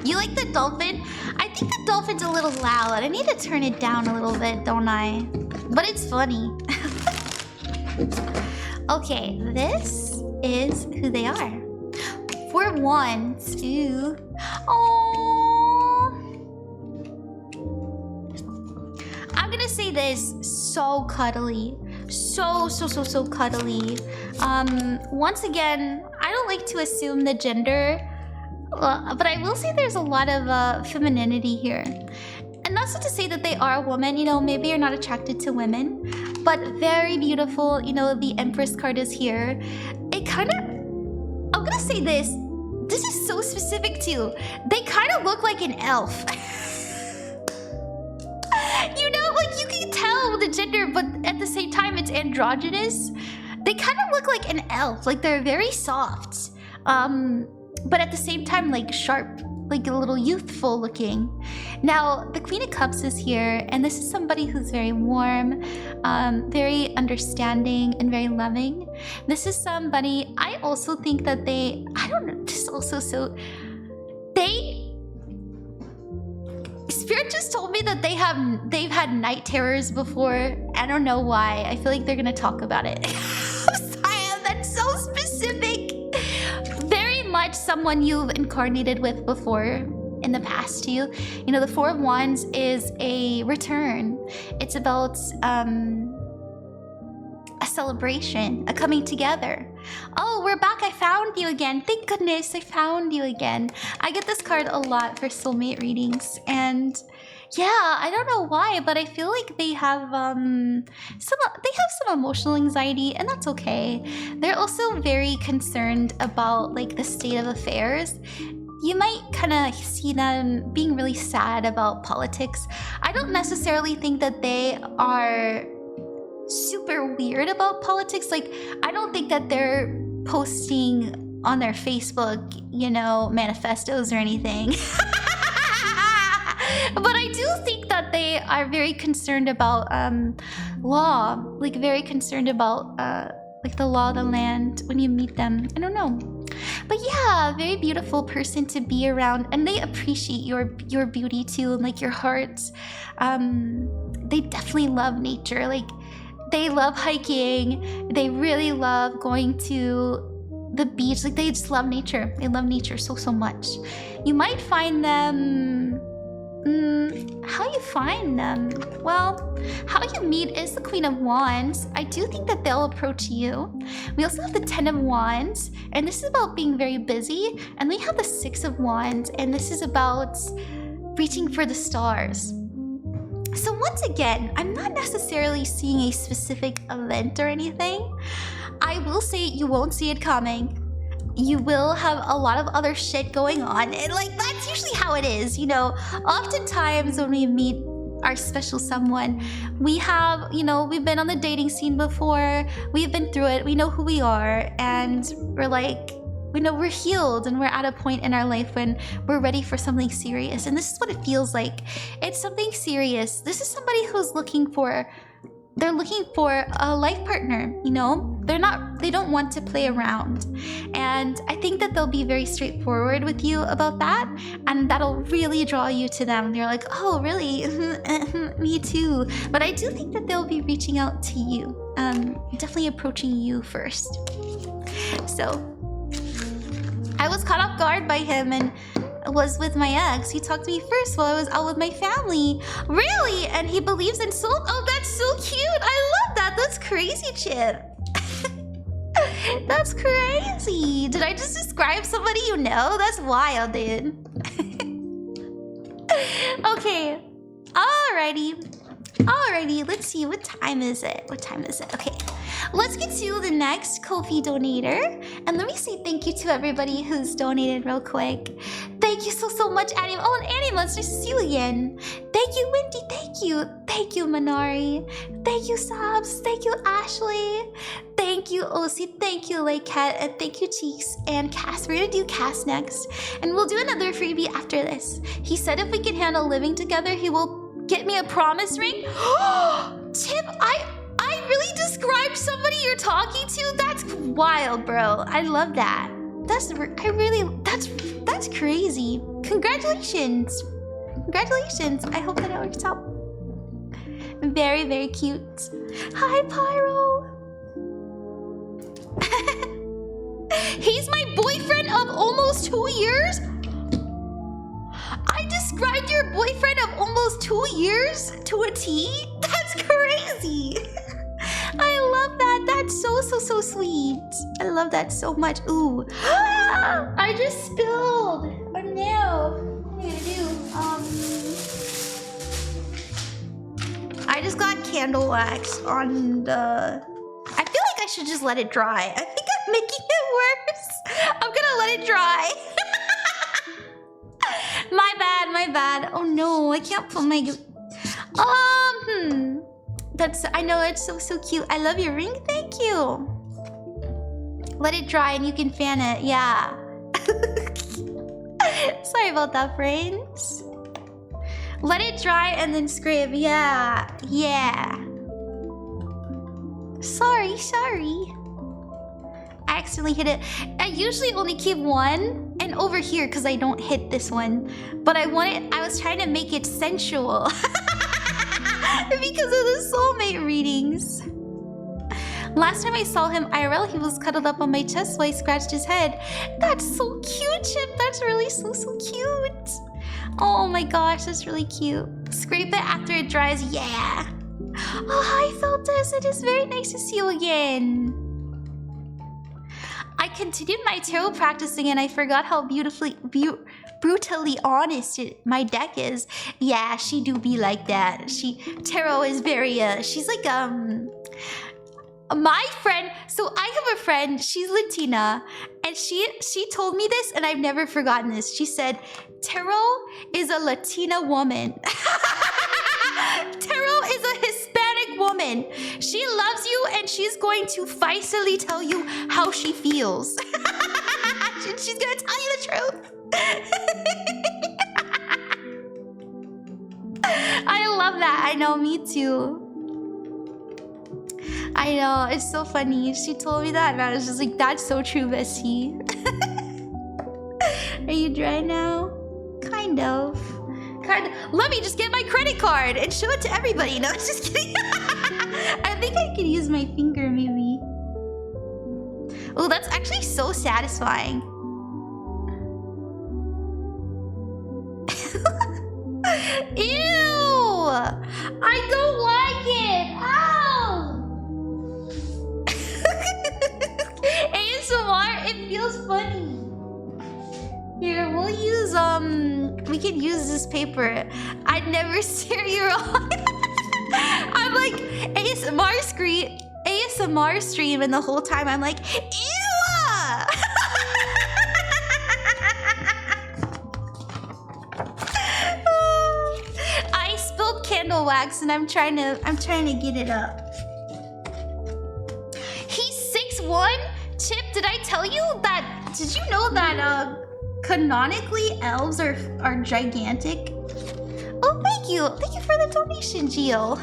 You like the dolphin? I think the dolphin's a little loud. I need to turn it down a little bit, don't I? But it's funny. Okay, this is who they are. For 1, 2... Oh, I'm gonna say this. So cuddly. So cuddly. Once again, I don't like to assume the gender. But I will say there's a lot of femininity here. And that's not to say that they are a woman. You know, maybe you're not attracted to women. But very beautiful. You know, the Empress card is here. It kind of... I'm gonna say this. This is so specific too. They kind of look like an elf. You know, like you can tell the gender, but at the same time it's androgynous. They kind of look like an elf. Like they're very soft. But at the same time, like sharp, like a little youthful looking. Now, the Queen of Cups is here, and this is somebody who's very warm, very understanding, and very loving. This is somebody, I also think that they, I don't know, this is also so, Spirit just told me that they've had night terrors before. I don't know why. I feel like they're gonna talk about it. I'm sorry, that's so specific. much someone you've incarnated with before in the past too. You know, the Four of Wands is a return. It's about a celebration, a coming together. Oh, we're back. I found you again. Thank goodness I found you again. I get this card a lot for soulmate readings, and yeah, I don't know why, but I feel like they have some emotional anxiety, and that's okay. They're also very concerned about like the state of affairs. You might kind of see them being really sad about politics. I don't necessarily think that they are super weird about politics. Like, I don't think that they're posting on their Facebook, you know, manifestos or anything. But I do think that they are very concerned about law, like very concerned about like the law of the land when you meet them. I don't know. But yeah, very beautiful person to be around, and they appreciate your beauty too, and like your heart. They definitely love nature. Like, they love hiking. They really love going to the beach. Like, they just love nature. They love nature so much. You might find them. How you find them? Well, how you meet is the Queen of Wands. I do think that they'll approach you. We also have the Ten of Wands, and this is about being very busy. And we have the Six of Wands, and this is about reaching for the stars. So once again, I'm not necessarily seeing a specific event or anything. I will say you won't see it coming. You will have a lot of other shit going on, and like, that's usually how it is, you know. Oftentimes when we meet our special someone, we have, you know, we've been on the dating scene before, we've been through it, we know who we are, and we're like, we know we're healed, and we're at a point in our life when we're ready for something serious. And this is what it feels like. It's something serious. This is somebody who's looking for a life partner, you know? They don't want to play around. And I think that they'll be very straightforward with you about that, and that'll really draw you to them. They're like, oh, really? Me too. But I do think that they'll be reaching out to you, definitely approaching you first. So I was caught off guard by him and was with my ex. He talked to me first while I was out with my family. Really? And he believes in soul? Oh, that's so cute. I love that. That's crazy, Chip. That's crazy. Did I just describe somebody you know? That's wild, dude. Okay. Alrighty. Let's see. What time is it? Okay. Let's get to the next Ko-fi donator. And let me say thank you to everybody who's donated real quick. Thank you so much, Annie. Oh, and Annie, it's nice to see you again. Thank you, Wendy. Thank you. Thank you, Minari. Thank you, Sobs. Thank you, Ashley. Thank you, Osi. Thank you, Lake Cat. And thank you, Cheeks and Cass. We're gonna do Cass next. And we'll do another freebie after this. He said if we can handle living together, he will get me a promise ring. Tip, I really described somebody you're talking to? That's wild, bro. I love that. That's crazy. Congratulations. I hope that it works out. Very, very cute. Hi, Pyro. He's my boyfriend of almost 2 years? I described your boyfriend of almost 2 years to a T? That's crazy. I love that. That's so sweet. I love that so much. Ooh. I just spilled. Oh no. What am I gonna do? I just got candle wax on the... I feel like I should just let it dry. I think I'm making it worse. I'm gonna let it dry. My bad. Oh no, I can't put my... I know, it's so cute. I love your ring. Thank you. Let it dry and you can fan it. Yeah. Sorry about that, friends. Let it dry and then scrape. Yeah. Sorry. I accidentally hit it. I usually only keep one and over here because I don't hit this one. But I was trying to make it sensual. Because of the soulmate readings. Last time I saw him IRL, he was cuddled up on my chest while I scratched his head. That's so cute, Chip. That's really so cute. Oh my gosh, that's really cute. Scrape it after it dries. Yeah. Oh, hi, Feltus. It is very nice to see you again. I continued my tarot practicing and I forgot how brutally honest my deck is. Yeah, she do be like that. Tarot is very she's like my friend. So I have a friend, she's Latina, and she told me this and I've never forgotten this. She said tarot is a Latina woman. Tarot is a Hispanic woman. She loves you and she's going to feistily tell you how she feels. She's gonna tell you the truth. I love that. I know, me too. I know, it's so funny. She told me that and I was just like, that's so true, Bessie. Are you dry now? Kind of. Let me just get my credit card and show it to everybody. No, just kidding. I think I could use my finger maybe. Oh, that's actually so satisfying. Ew! I don't like it. Ow! ASMR, it feels funny. Here, we'll use we can use this paper. I'd never steer you wrong. I'm like ASMR stream, and the whole time I'm like, ew! I spilled candle wax and I'm trying to get it up. He's 6'1"? Chip, did I tell you that? Did you know that canonically elves are gigantic? Oh, thank you for the donation, Gio.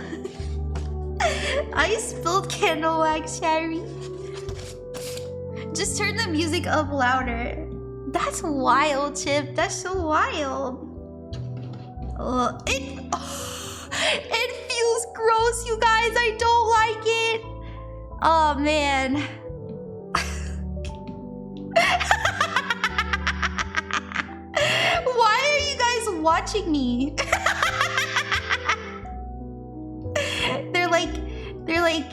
I spilled candle wax, Harry. Just turn the music up louder. That's wild, Chip. That's so wild. It feels gross, you guys. I don't like it. Oh man. Why are you guys watching me? They're like,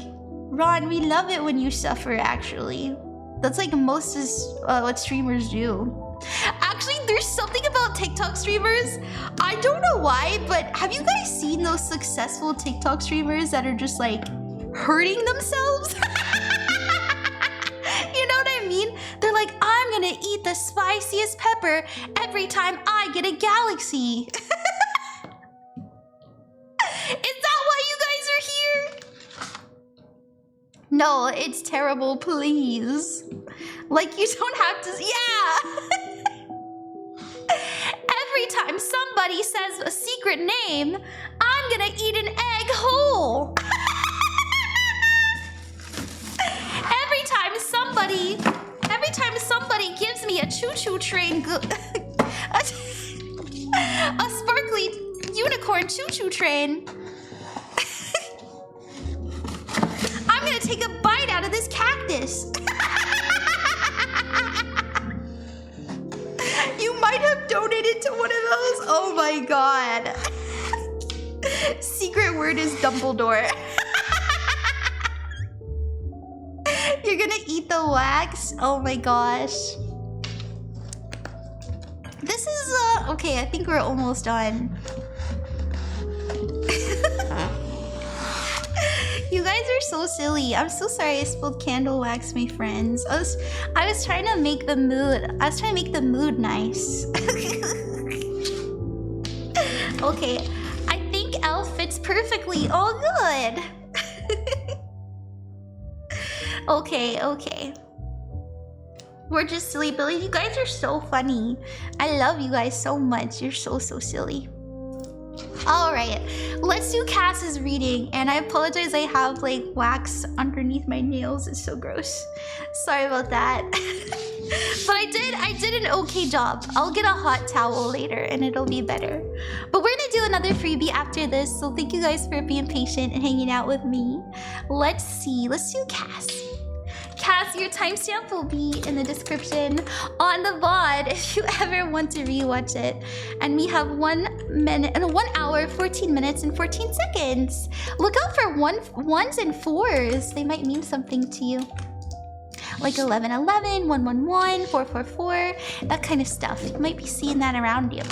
Ron, we love it when you suffer, actually. That's like most is what streamers do. Actually, there's something about TikTok streamers. I don't know why, but have you guys seen those successful TikTok streamers that are just like hurting themselves? You know what I mean? They're like, I'm gonna eat the spiciest pepper every time I get a galaxy. Is that why you guys are here? No, it's terrible, please. Like, you don't have to, yeah. Every time somebody says a secret name, I'm gonna eat an egg whole. Every time somebody gives me a choo-choo train, a sparkly unicorn choo-choo train, I'm gonna take a bite out of this cactus. You might have donated to one of those. Oh my god. Secret word is Dumbledore. You're gonna eat the wax? Oh my gosh. This is okay, I think we're almost done. You guys are so silly. I'm so sorry I spilled candle wax, my friends. I was trying to make the mood nice. Okay, I think elf fits perfectly. Oh, good. Okay. We're just silly Billy. You guys are so funny. I love you guys so much. You're so silly. All right, let's do Cass's reading. And I apologize, I have like wax underneath my nails. It's so gross. Sorry about that. But I did an okay job. I'll get a hot towel later and it'll be better. But we're gonna do another freebie after this. So thank you guys for being patient and hanging out with me. Let's see, let's do Cass. Cass, your timestamp will be in the description on the VOD if you ever want to rewatch it. And we have 1 hour, 14 minutes, and 14 seconds. Look out for ones and fours. They might mean something to you. Like 1111, 111, 444, that kind of stuff. You might be seeing that around you.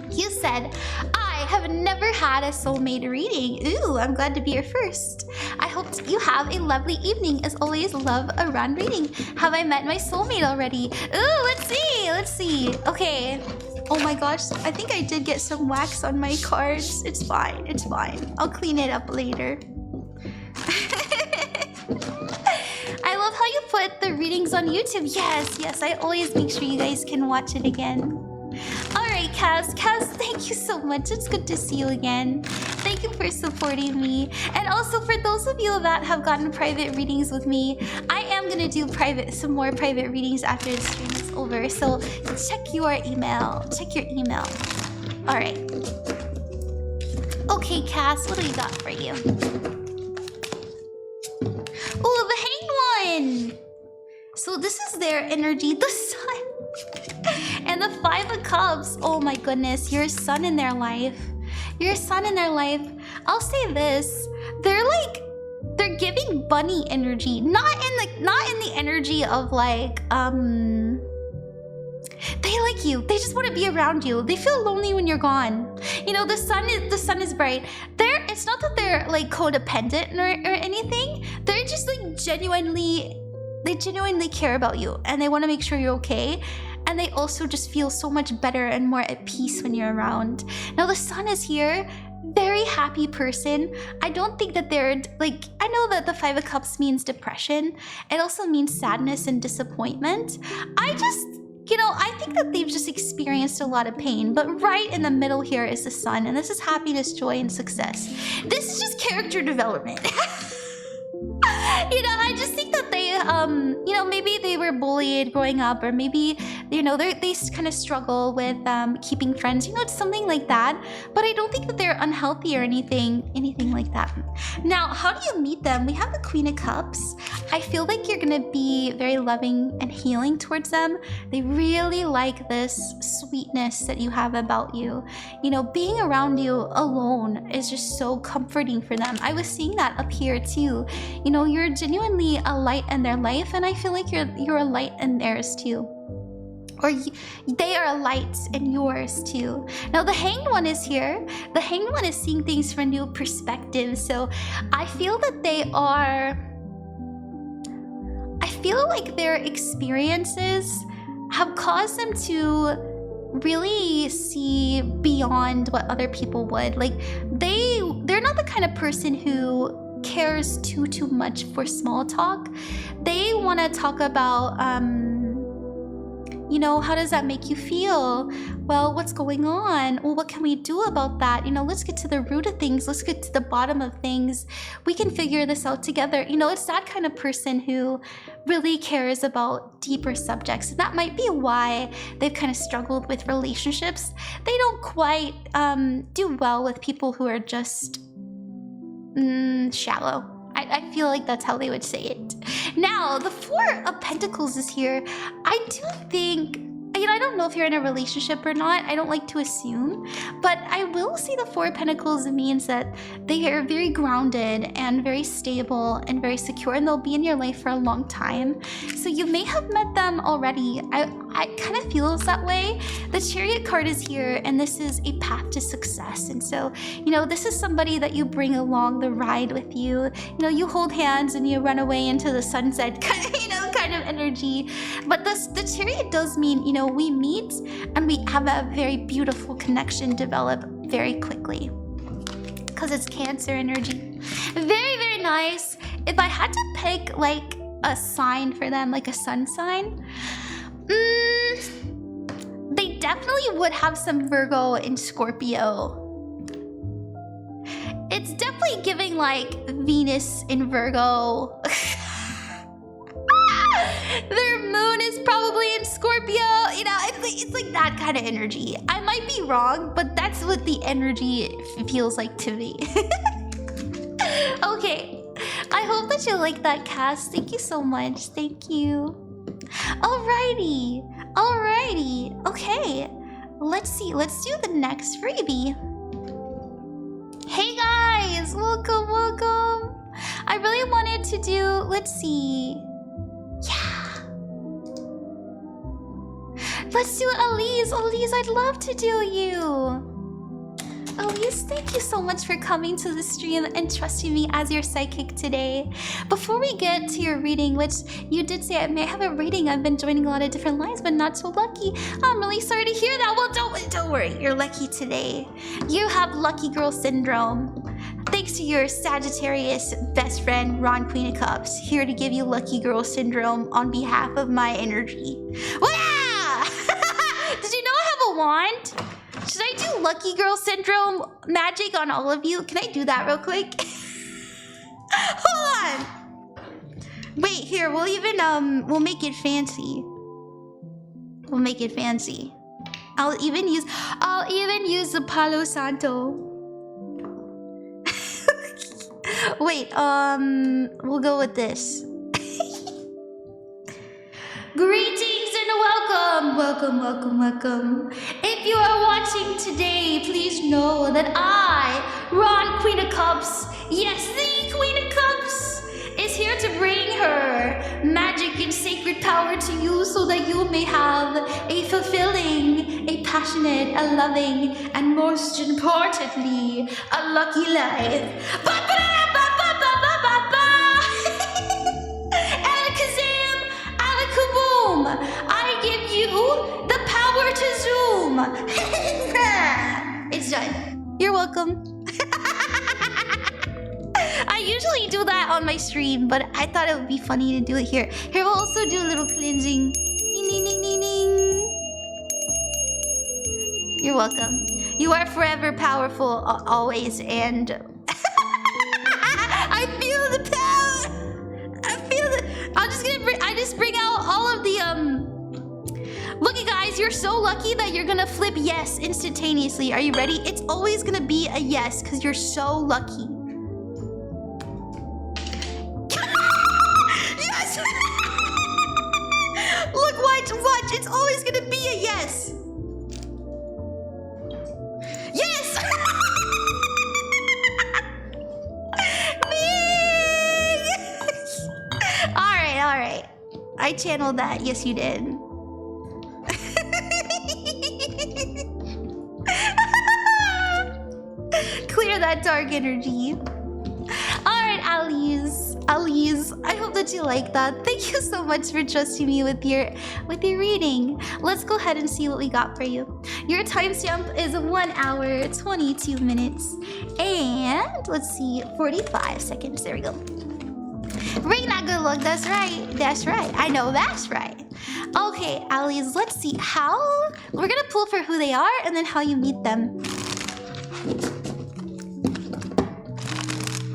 You said, I have never had a soulmate reading. Ooh, I'm glad to be your first. I hope you have a lovely evening. As always, love a run reading. Have I met my soulmate already? Ooh, let's see. Okay. Oh my gosh, I think I did get some wax on my cards. It's fine. I'll clean it up later. I love how you put the readings on YouTube. Yes, I always make sure you guys can watch it again. Alright, Cass, thank you so much. It's good to see you again. Thank you for supporting me. And also for those of you that have gotten private readings with me, I am gonna do some more private readings after the stream is over. So check your email. Alright. Okay, Cass, what do we got for you? Oh, the Hanged One! So this is their energy, the Sun. And the 5 of Cups. Oh my goodness, your sun in their life. I'll say this. They're giving bunny energy. Not in the energy of like they like you. They just want to be around you. They feel lonely when you're gone. You know, the sun is bright. It's not that they're like codependent or anything. They're just like they genuinely care about you and they want to make sure you're okay. And they also just feel so much better and more at peace when you're around. Now the sun is here. Very happy person. I don't think that they're like, I know that the 5 of Cups means depression. It also means sadness and disappointment. I think that they've just experienced a lot of pain, but right in the middle here is the sun, and this is happiness, joy, and success. This is just character development. I just think that they, maybe they were bullied growing up, or maybe, they kind of struggle with keeping friends. It's something like that. But I don't think that they're unhealthy or anything like that. Now, how do you meet them? We have the Queen of Cups. I feel like you're gonna be very loving and healing towards them. They really like this sweetness that you have about you. Being around you alone is just so comforting for them. I was seeing that up here too. You're genuinely a light in their life, and I feel like you're a light in theirs too. Or they are a light in yours too. Now the Hanged One is here. The Hanged One is seeing things from new perspectives. So I feel that I feel like their experiences have caused them to really see beyond what other people would. Like they're not the kind of person who cares too much for small talk. They want to talk about how does that make you feel? Well, what's going on? Well, what can we do about that? Let's get to the root of things. Let's get to the bottom of things. We can figure this out together. It's that kind of person who really cares about deeper subjects. And that might be why they've kind of struggled with relationships. They don't quite do well with people who are just shallow. I feel like that's how they would say it. Now, the 4 of Pentacles is here. I do think, I don't know if you're in a relationship or not. I don't like to assume. But I will say the 4 of Pentacles means that they are very grounded and very stable and very secure, and they'll be in your life for a long time. So you may have met them already. I kind of feels that way. The Chariot card is here, and this is a path to success. And so, this is somebody that you bring along the ride with you. You hold hands and you run away into the sunset, kind of energy. But the Chariot does mean, we meet and we have a very beautiful connection develop very quickly. Because it's Cancer energy. Very, very nice. If I had to pick like a sign for them, like a sun sign, they definitely would have some Virgo and Scorpio giving like Venus in Virgo. Their moon is probably in Scorpio. You know, it's like that kind of energy. I might be wrong, but that's what the energy feels like to me. Okay. I hope that you like that, Cass. Thank you so much. Thank you. Alrighty. Alrighty. Okay. Let's see. Let's do the next freebie. Hey guys! Welcome, welcome. I really wanted to do... Let's see. Yeah. Let's do Alize. Alize, I'd love to do you. Alize, thank you so much for coming to the stream and trusting me as your psychic today. Before we get to your reading, which you did say I may have a reading, I've been joining a lot of different lines, but not so lucky. I'm really sorry to hear that. Well, don't worry. You're lucky today. You have lucky girl syndrome. Thanks to your Sagittarius best friend, Ron Queen of Cups, here to give you lucky girl syndrome on behalf of my energy. Wow! Did you know I have a wand? Should I do lucky girl syndrome magic on all of you? Can I do that real quick? Hold on. Wait, here, we'll even we'll make it fancy. We'll make it fancy. I'll even use the Palo Santo. Wait, we'll go with this. Greetings and welcome, welcome, welcome, welcome. If you are watching today, please know that I, Ron Queen of Cups, yes, the Queen of Cups, is here to bring her magic and sacred power to you so that you may have a fulfilling, a passionate, a loving, and most importantly, a lucky life. Boom! I give you the power to zoom. It's done. You're welcome. I usually do that on my stream, but I thought it would be funny to do it here. Here, we'll also do a little cleansing. Ding, ding, ding, ding, ding. You're welcome. You are forever powerful, always, and... I feel the power! I feel the... I just bring out all of the, Look at guys, you're so lucky that you're gonna flip yes instantaneously. Are you ready? It's always gonna be a yes, because you're so lucky. Yes! Look, watch, it's always gonna be a yes. Yes! Alright. I channeled that. Yes, you did. Clear that dark energy. Alright, Alize. I hope that you like that. Thank you so much for trusting me with your reading. Let's go ahead and see what we got for you. Your timestamp is 1 hour, 22 minutes, and let's see, 45 seconds. There we go. Bring that good luck. That's right. That's right. I know that's right. Okay, Alize, let's see how... We're gonna pull for who they are and then how you meet them.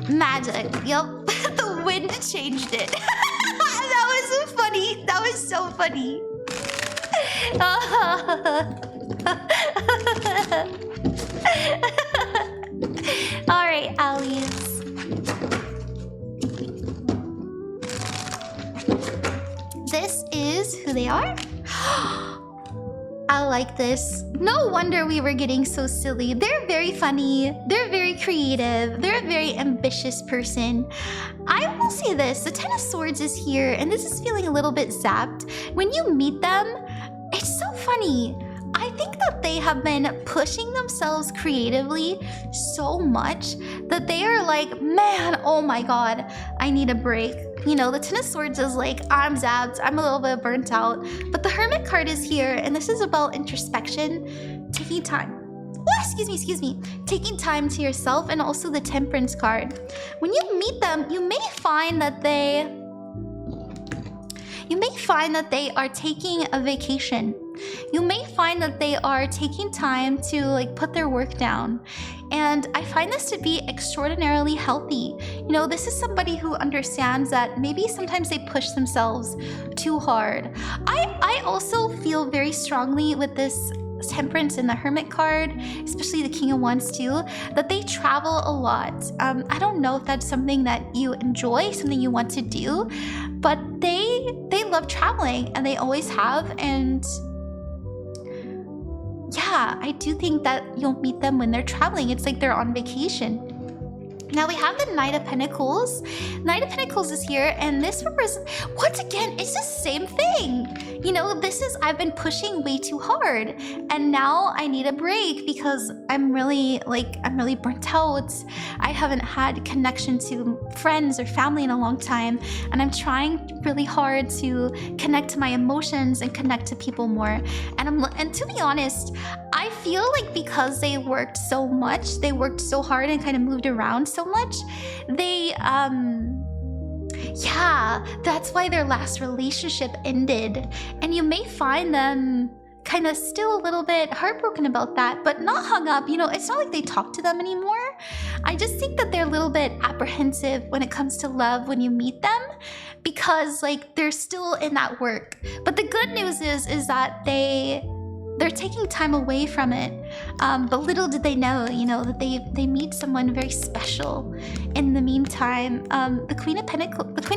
Magic. Yup. The wind changed it. That was so funny. That was so funny. Alright, Alize. This is who they are. I like this. No wonder we were getting so silly. They're very funny. They're very creative. They're a very ambitious person. I will say this. The Ten of Swords is here, and this is feeling a little bit zapped. When you meet them, it's so funny. I think that they have been pushing themselves creatively so much that they are like, man, oh my god, I need a break. You know, the Ten of Swords is like, I'm zapped, I'm a little bit burnt out. But the Hermit card is here, and this is about introspection, taking time. Oh, excuse me. Taking time to yourself, and also the Temperance card. When you meet them, you may find that they are taking a vacation. you may find that they are taking time to like put their work down. And I find this to be extraordinarily healthy. You know, this is somebody who understands that maybe sometimes they push themselves too hard. I also feel very strongly with this Temperance and the Hermit card, especially the King of Wands too, that they travel a lot. I don't know if that's something that you enjoy, something you want to do, but they love traveling and they always have. And yeah, I do think that you'll meet them when they're traveling. It's like they're on vacation. Now we have the Knight of Pentacles. Knight of Pentacles is here, and this represents, once again, it's the same thing. You know, this is, I've been pushing way too hard, and now I need a break because I'm really burnt out. I haven't had connection to friends or family in a long time, and I'm trying really hard to connect to my emotions and connect to people more. And to be honest, I feel like because they worked so much, they worked so hard and kind of moved around so much, yeah, that's why their last relationship ended. And you may find them kind of still a little bit heartbroken about that, but not hung up. You know, it's not like they talk to them anymore. I just think that they're a little bit apprehensive when it comes to love when you meet them, because like they're still in that work. But the good news is that they're taking time away from it. But little did they know, you know, that they meet someone very special in the meantime. The Queen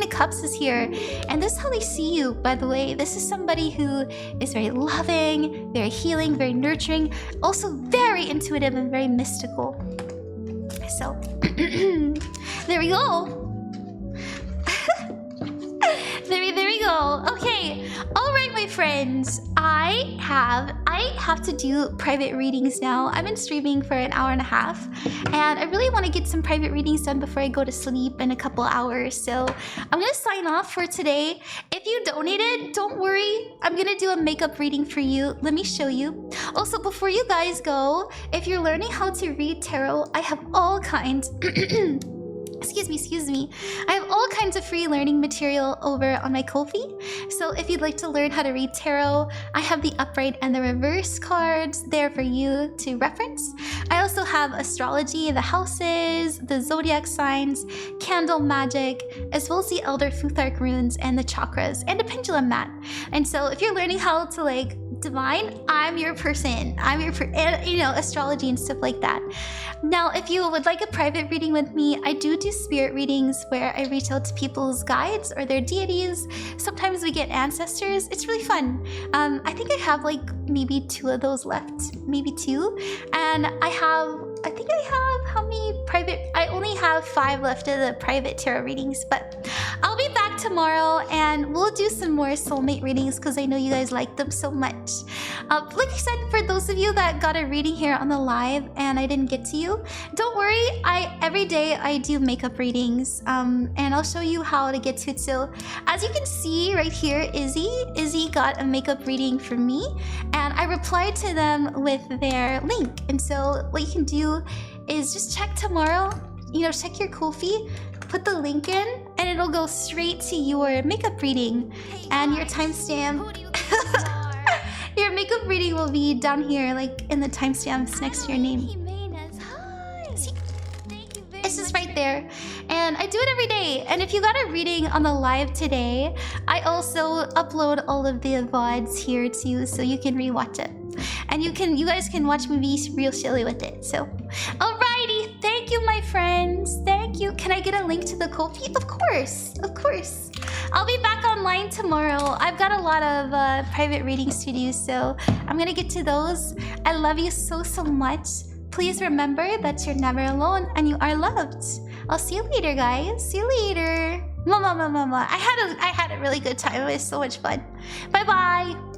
of Cups is here, and this is how they see you, by the way. This is somebody who is very loving, very healing, very nurturing, also very intuitive and very mystical. So there we go. There we go. Okay. All right, my friends. I have to do private readings now. I've been streaming for an hour and a half, and I really want to get some private readings done before I go to sleep in a couple hours. So I'm gonna sign off for today. If you donated, don't worry. I'm gonna do a makeup reading for you. Let me show you. Also, before you guys go, if you're learning how to read tarot, I have all kinds. Excuse me. I have all kinds of free learning material over on my Ko-fi. So if you'd like to learn how to read tarot, I have the upright and the reverse cards there for you to reference. I also have astrology, the houses, the zodiac signs, candle magic, as well as the Elder Futhark runes and the chakras, and a pendulum mat. And so if you're learning how to like divine, I'm your person. And, you know, astrology and stuff like that. Now, if you would like a private reading with me, I do spirit readings where I reach out to people's guides or their deities. Sometimes we get ancestors. It's really fun. I think I have like maybe 2 of those left, maybe 2. And I think I have how many private? I only have 5 left of the private tarot readings, but I'll be back tomorrow and we'll do some more soulmate readings because I know you guys like them so much. Like I said, for those of you that got a reading here on the live and I didn't get to you, don't worry. Every day I do makeup readings, and I'll show you how to get to it. So as you can see right here, Izzy got a makeup reading from me, and I replied to them with their link. And so what you can do is just check tomorrow, you know, check your Ko-fi, put the link in, and it'll go straight to your makeup reading. And your timestamp your makeup reading will be down here, like in the timestamps next to your name. See? It's just right there. And I do it every day. And if you got a reading on the live today, I also upload all of the VODs here too, so you can rewatch it. And you guys can watch me be real silly with it. So, alrighty. Thank you, my friends. Thank you. Can I get a link to the Ko-fi? Of course. Of course. I'll be back online tomorrow. I've got a lot of private readings to do, so I'm gonna get to those. I love you so much. Please remember that you're never alone and you are loved. I'll see you later, guys. See you later. Mama. I had a really good time. It was so much fun. Bye-bye.